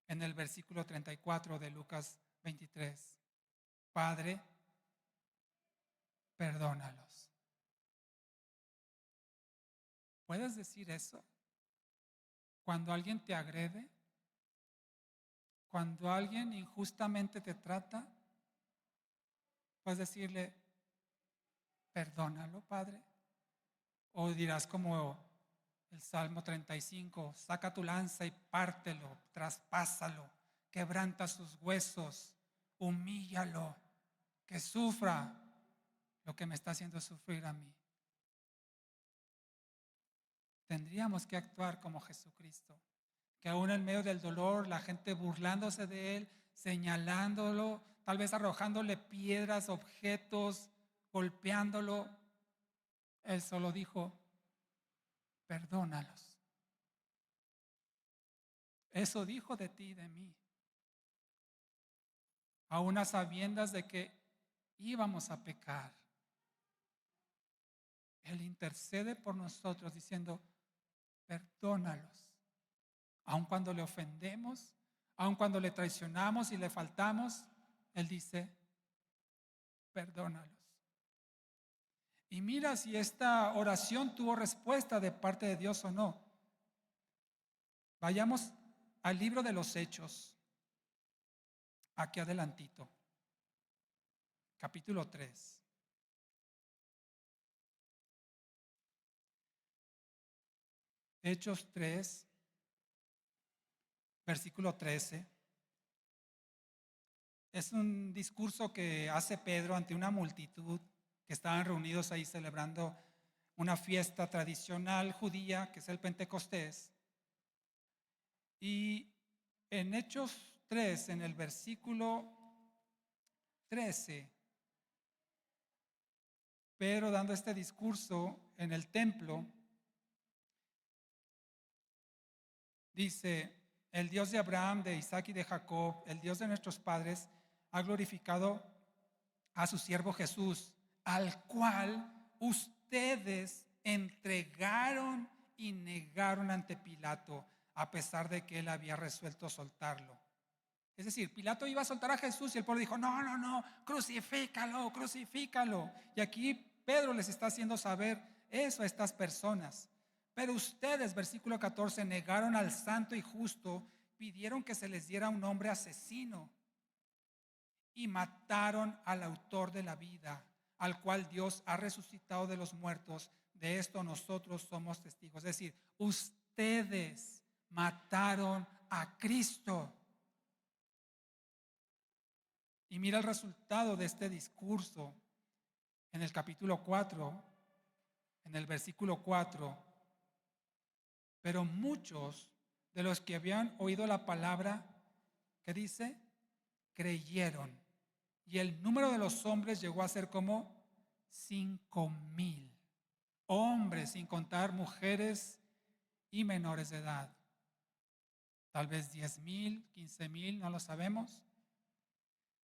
en el versículo 34 de Lucas 23: Padre, perdónalos. ¿Puedes decir eso cuando alguien te agrede? Cuando alguien injustamente te trata, puedes decirle: perdónalo, Padre. O dirás como el Salmo 35: saca tu lanza y pártelo, traspásalo, quebranta sus huesos, humíllalo, que sufra lo que me está haciendo sufrir a mí. Tendríamos que actuar como Jesucristo, que aún en medio del dolor, la gente burlándose de él, señalándolo, tal vez arrojándole piedras, objetos, golpeándolo, él solo dijo: perdónalos. Eso dijo de ti y de mí, aún a sabiendas de que íbamos a pecar. Él intercede por nosotros diciendo: perdónalos. Aun cuando le ofendemos, aun cuando le traicionamos y le faltamos, Él dice: perdónalos. Y mira si esta oración tuvo respuesta de parte de Dios o no. Vayamos al libro de los Hechos, aquí adelantito, capítulo 3. Hechos 3, versículo 13. Es un discurso que hace Pedro ante una multitud que estaban reunidos ahí celebrando una fiesta tradicional judía, que es el Pentecostés. Y en Hechos 3, en el versículo 13, Pedro, dando este discurso en el templo, dice: el Dios de Abraham, de Isaac y de Jacob, el Dios de nuestros padres, ha glorificado a su siervo Jesús, al cual ustedes entregaron y negaron ante Pilato, a pesar de que él había resuelto soltarlo. Es decir, Pilato iba a soltar a Jesús y el pueblo dijo: no, no, no, crucifícalo, crucifícalo. Y aquí Pedro les está haciendo saber eso a estas personas. Pero ustedes, versículo 14, negaron al santo y justo, pidieron que se les diera un nombre asesino y mataron al autor de la vida, al cual Dios ha resucitado de los muertos. De esto nosotros somos testigos. Es decir, ustedes mataron a Cristo. Y mira el resultado de este discurso en el capítulo 4, en el versículo 4. Pero muchos de los que habían oído la palabra, ¿qué dice? Creyeron. Y el número de los hombres llegó a ser como 5,000 hombres, sin contar mujeres y menores de edad. Tal vez 10,000, 15,000, no lo sabemos.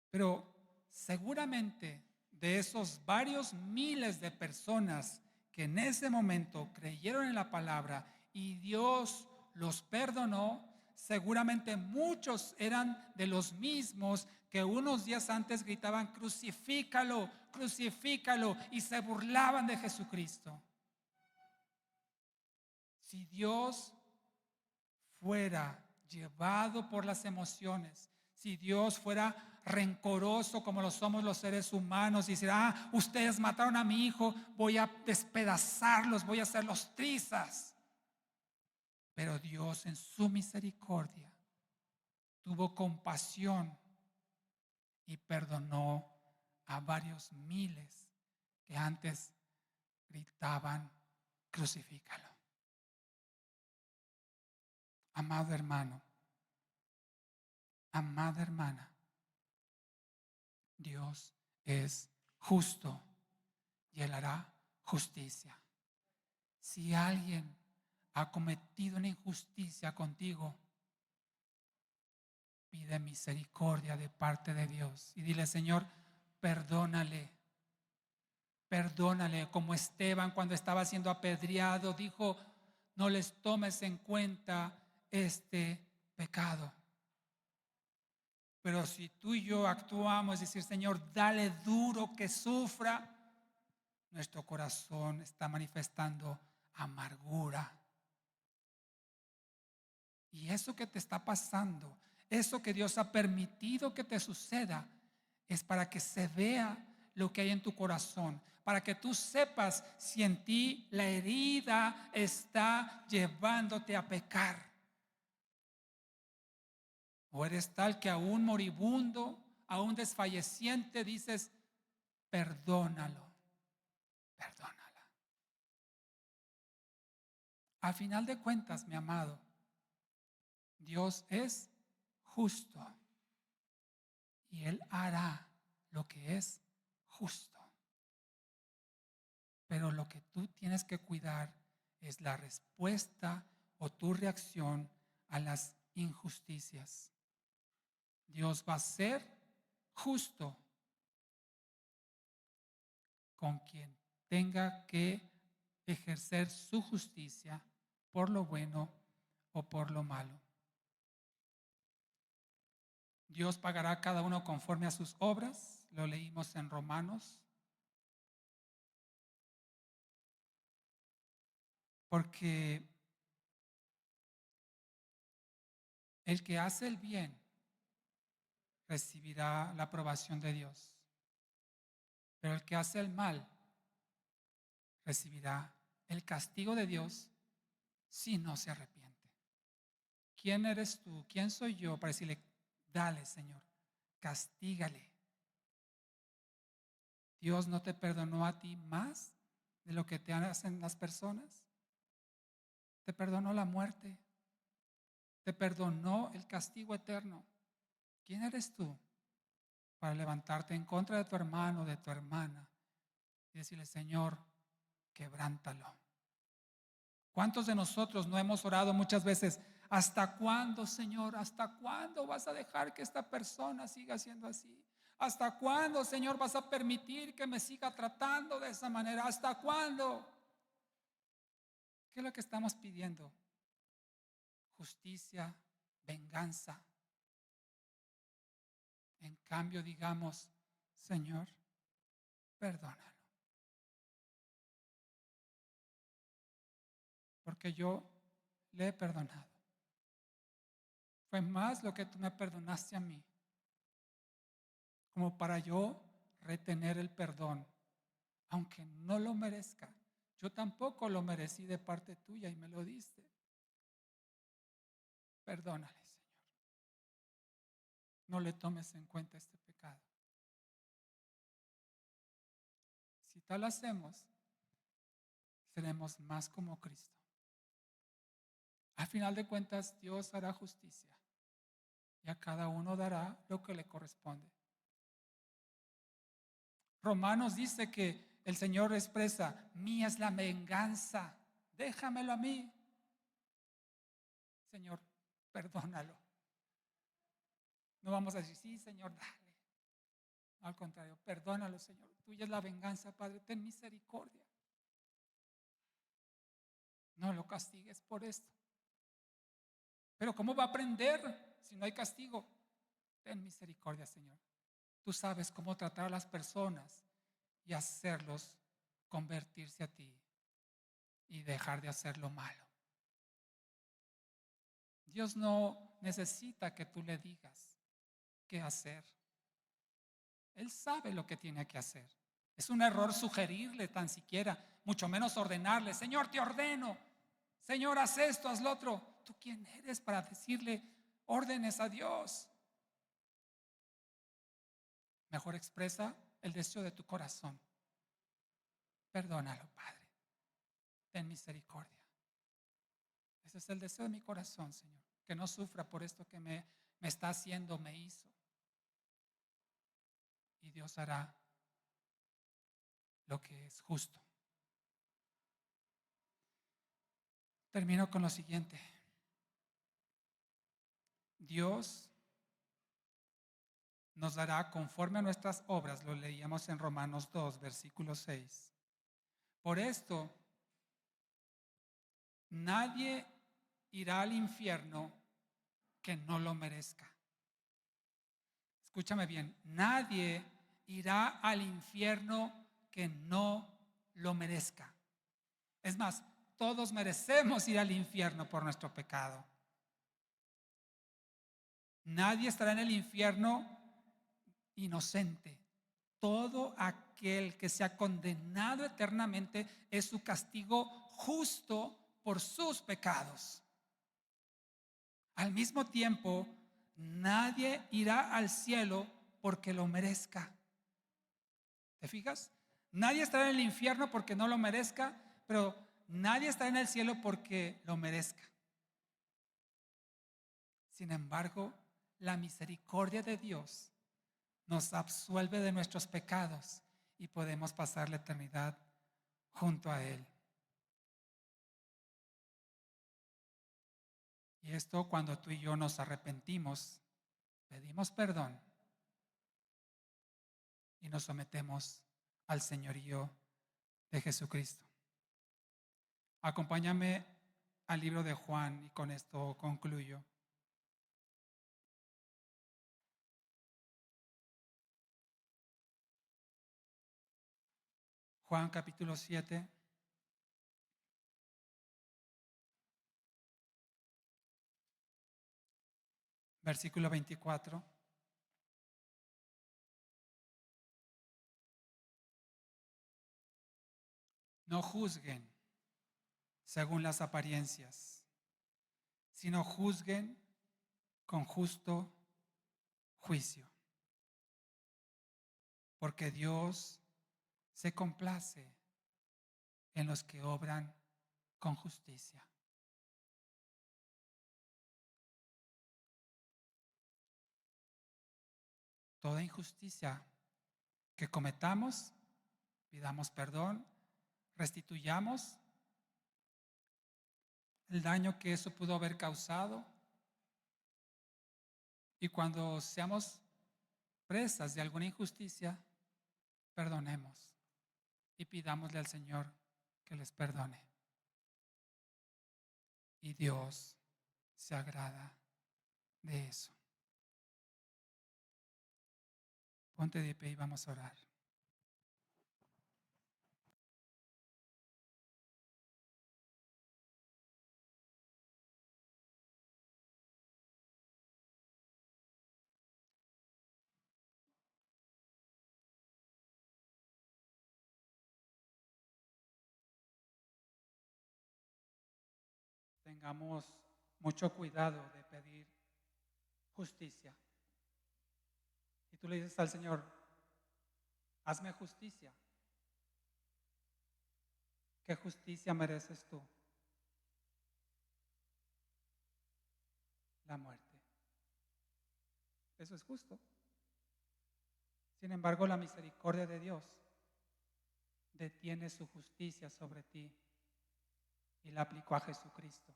Pero seguramente de esos varios miles de personas que en ese momento creyeron en la palabra y Dios los perdonó, seguramente muchos eran de los mismos que unos días antes gritaban: crucifícalo, crucifícalo, y se burlaban de Jesucristo. Si Dios fuera llevado por las emociones, si Dios fuera rencoroso como lo somos los seres humanos y decir: ustedes mataron a mi hijo, voy a despedazarlos, voy a hacerlos trizas. Pero Dios, en su misericordia, tuvo compasión y perdonó a varios miles que antes gritaban: crucifícalo. Amado hermano, amada hermana, Dios es justo y Él hará justicia. Si alguien ha cometido una injusticia contigo, pide misericordia de parte de Dios y dile: Señor, perdónale. Perdónale, como Esteban cuando estaba siendo apedreado dijo: no les tomes en cuenta este pecado. Pero si tú y yo actuamos, es decir: Señor, dale duro que sufra, nuestro corazón está manifestando amargura. Y eso que te está pasando, eso que Dios ha permitido que te suceda, es para que se vea lo que hay en tu corazón, para que tú sepas si en ti la herida está llevándote a pecar, o eres tal que aún moribundo, aún desfalleciente, dices: perdónalo, perdónala. Al final de cuentas, mi amado, Dios es justo y Él hará lo que es justo. Pero lo que tú tienes que cuidar es la respuesta o tu reacción a las injusticias. Dios va a ser justo con quien tenga que ejercer su justicia por lo bueno o por lo malo. Dios pagará a cada uno conforme a sus obras. Lo leímos en Romanos. Porque el que hace el bien recibirá la aprobación de Dios, pero el que hace el mal recibirá el castigo de Dios si no se arrepiente. ¿Quién eres tú? ¿Quién soy yo para decirle: dale, Señor, castígale? ¿Dios no te perdonó a ti más de lo que te hacen las personas? Te perdonó la muerte, te perdonó el castigo eterno. ¿Quién eres tú para levantarte en contra de tu hermano, de tu hermana, y decirle: Señor, quebrántalo? ¿Cuántos de nosotros no hemos orado muchas veces: ¿hasta cuándo, Señor? ¿Hasta cuándo vas a dejar que esta persona siga siendo así? ¿Hasta cuándo, Señor, vas a permitir que me siga tratando de esa manera? ¿Hasta cuándo? ¿Qué es lo que estamos pidiendo? Justicia, venganza. En cambio, digamos: Señor, perdónalo, porque yo le he perdonado. Fue más lo que tú me perdonaste a mí, como para yo retener el perdón, aunque no lo merezca. Yo tampoco lo merecí de parte tuya y me lo diste. Perdónale, Señor. No le tomes en cuenta este pecado. Si tal hacemos, seremos más como Cristo. Al final de cuentas, Dios hará justicia y a cada uno dará lo que le corresponde. Romanos dice que el Señor expresa: mía es la venganza, déjamelo a mí. Señor, perdónalo. No vamos a decir: sí, Señor, dale. Al contrario, perdónalo, Señor. Tuya es la venganza, Padre, ten misericordia. No lo castigues por esto. Pero ¿cómo va a aprender si no hay castigo? Ten misericordia, Señor. Tú sabes cómo tratar a las personas y hacerlos convertirse a ti y dejar de hacer lo malo. Dios no necesita que tú le digas qué hacer. Él sabe lo que tiene que hacer. Es un error sugerirle tan siquiera, mucho menos ordenarle: Señor, te ordeno, Señor, haz esto, haz lo otro. ¿Tú quién eres para decirle órdenes a Dios? Mejor expresa el deseo de tu corazón. Perdónalo, Padre. Ten misericordia. Ese es el deseo de mi corazón, Señor. Que no sufra por esto que me está haciendo, me hizo. Y Dios hará lo que es justo. Termino con lo siguiente. Dios nos dará conforme a nuestras obras. Lo leíamos en Romanos 2, versículo 6. Por esto, nadie irá al infierno que no lo merezca. Escúchame bien, nadie irá al infierno que no lo merezca. Es más, todos merecemos ir al infierno por nuestro pecado. Nadie estará en el infierno inocente. Todo aquel que sea condenado eternamente es su castigo justo por sus pecados. Al mismo tiempo, nadie irá al cielo porque lo merezca. ¿Te fijas? Nadie estará en el infierno porque no lo merezca, pero nadie estará en el cielo porque lo merezca. Sin embargo, la misericordia de Dios nos absuelve de nuestros pecados y podemos pasar la eternidad junto a Él. Y esto, cuando tú y yo nos arrepentimos, pedimos perdón y nos sometemos al señorío de Jesucristo. Acompáñame al libro de Juan y con esto concluyo. Juan capítulo 7. Versículo 24. No juzguen según las apariencias, sino juzguen con justo juicio. Porque Dios se complace en los que obran con justicia. Toda injusticia que cometamos, pidamos perdón, restituyamos el daño que eso pudo haber causado. Y cuando seamos presas de alguna injusticia, perdonemos y pidámosle al Señor que les perdone. Y Dios se agrada de eso. Ponte de pie y vamos a orar. tengamos mucho cuidado de pedir justicia. Y tú le dices al Señor, hazme justicia. ¿Qué justicia mereces tú? La muerte. Eso es justo. Sin embargo, la misericordia de Dios detiene su justicia sobre ti y la aplicó a Jesucristo.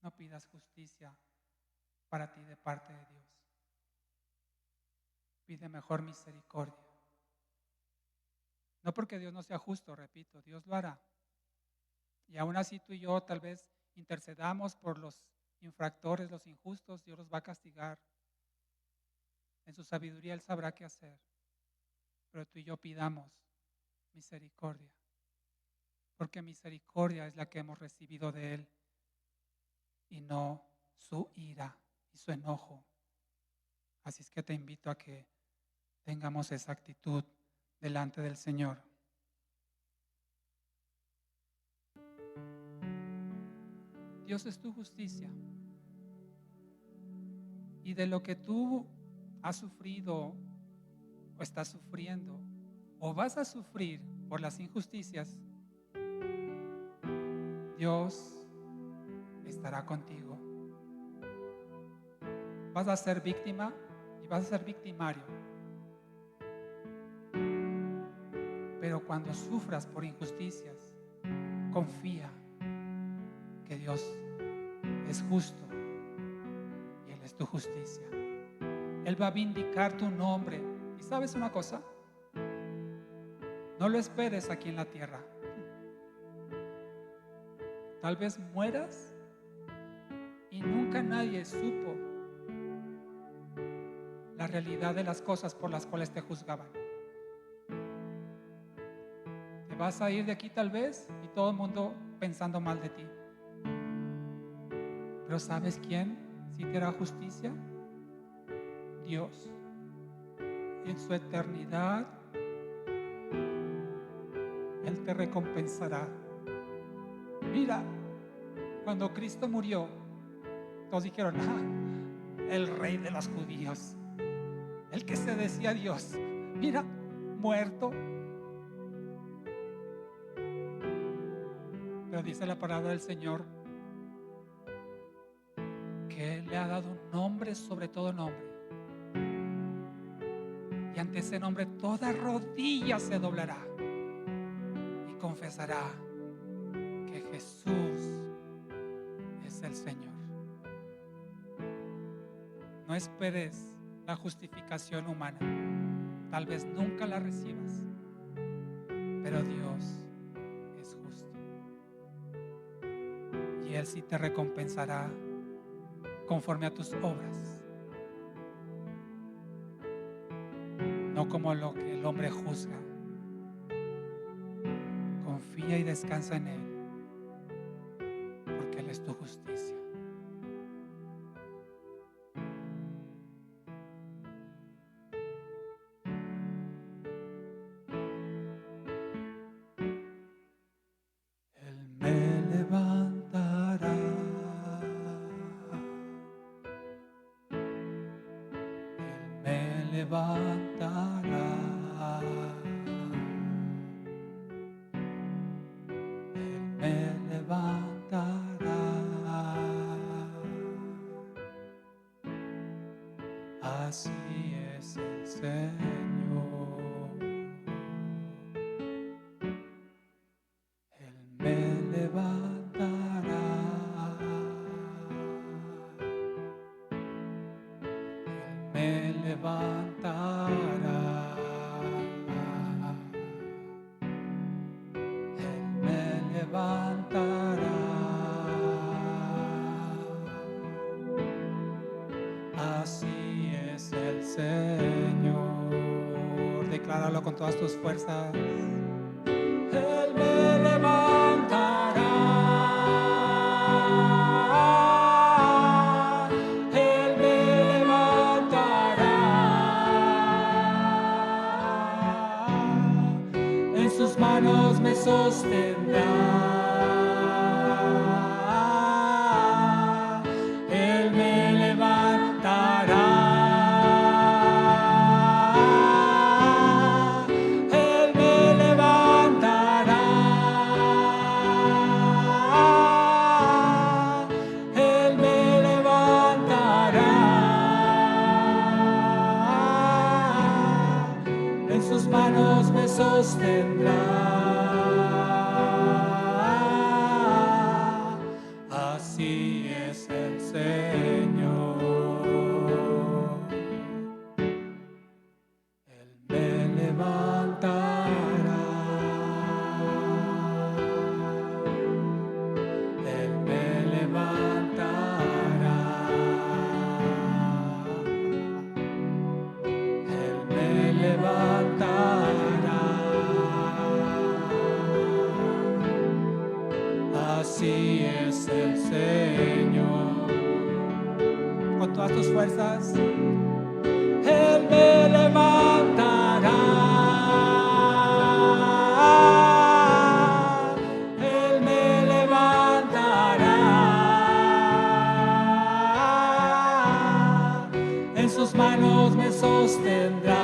No pidas justicia para ti de parte de Dios. Pide mejor misericordia. No porque Dios no sea justo, repito, Dios lo hará. Y aún así tú y yo tal vez intercedamos por los infractores, los injustos, Dios los va a castigar. En su sabiduría Él sabrá qué hacer. Pero tú y yo pidamos misericordia. Porque misericordia es la que hemos recibido de Él y no su ira y su enojo. Así es que te invito a que tengamos esa actitud delante del Señor. Dios es tu justicia. Y de lo que tú has sufrido o estás sufriendo o vas a sufrir por las injusticias, Dios estará contigo. Vas a ser víctima y vas a ser victimario. Pero cuando sufras por injusticias, confía que Dios es justo y Él es tu justicia. Él va a vindicar tu nombre. ¿Y sabes una cosa? No lo esperes aquí en la tierra. Tal vez mueras y nunca nadie supo la realidad de las cosas por las cuales te juzgaban. Te vas a ir de aquí tal vez y todo el mundo pensando mal de ti. Pero ¿sabes quién sí te hará justicia? Dios. Y en su eternidad Él te recompensará. Mira, cuando Cristo murió, todos dijeron, el rey de los judíos, el que se decía Dios, mira, muerto. Pero dice la palabra del Señor que Él le ha dado un nombre sobre todo nombre. Y ante ese nombre toda rodilla se doblará y confesará que Jesús es el Señor. No esperes la justificación humana. Tal vez nunca la recibas, pero Dios es justo. Y Él sí te recompensará conforme a tus obras. No como lo que el hombre juzga. Confía y descansa en Él, porque Él es tu justicia. Él me levantará. Él me levantará. Me levantará. Así es el Señor. Él me levantará. Él me levantará. Él me levantará. Así es el Señor. Decláralo con todas tus fuerzas. Él me levantará. Él me levantará. En sus manos me sostendrá. así es el Señor. Con todas tus fuerzas. Él me levantará. Él me levantará. En sus manos me sostendrá.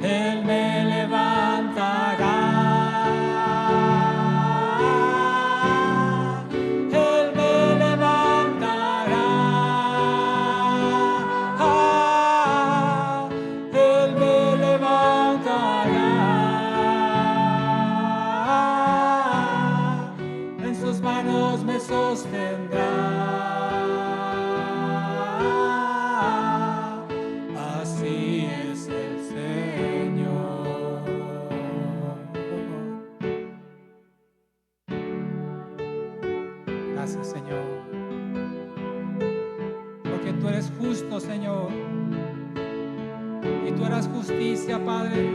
Él me levantará. Él me levantará. Él me levantará. En sus manos me sostendrá. Así es el Señor. Gracias, Señor. Porque tú eres justo, Señor. Y tú harás justicia, Padre.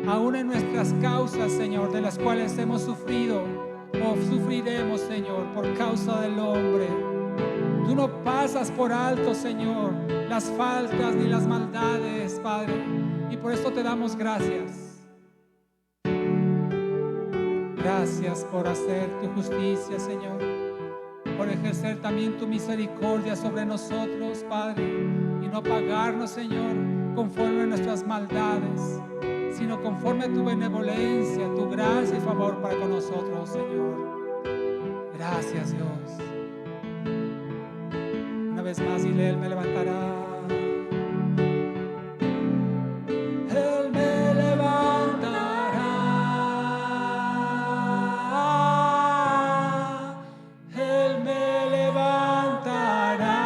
Aún en nuestras causas, Señor, de las cuales hemos sufrido o sufriremos, Señor, por causa del hombre. Tú no pasas por alto, Señor, las faltas ni las maldades, Padre. Y por esto te damos gracias. Gracias por hacer tu justicia, Señor. Por ejercer también tu misericordia sobre nosotros, Padre. Y no pagarnos, Señor, conforme a nuestras maldades, sino conforme a tu benevolencia, tu gracia y favor para con nosotros, Señor. Gracias, Dios. Una vez más, dile, Él me levantará. Él me levantará. Él me levantará.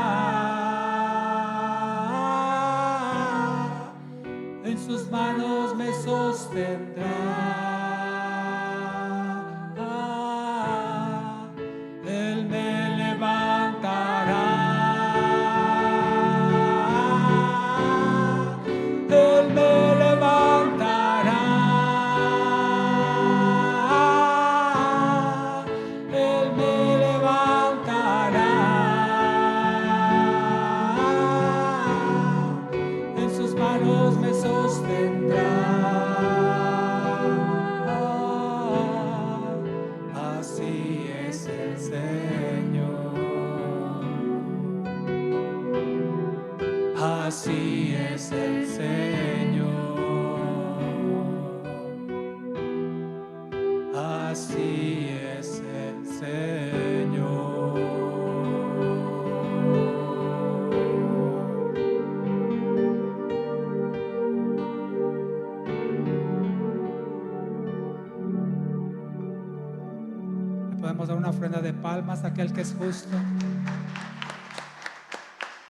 En sus manos me sostendrá. Él me levantará. Él me levantará. Él me levantará. En sus manos me sostendrá. Así es el Señor. Así es el Señor. Así es el Señor. Le podemos dar una ofrenda de palmas a aquel que es justo.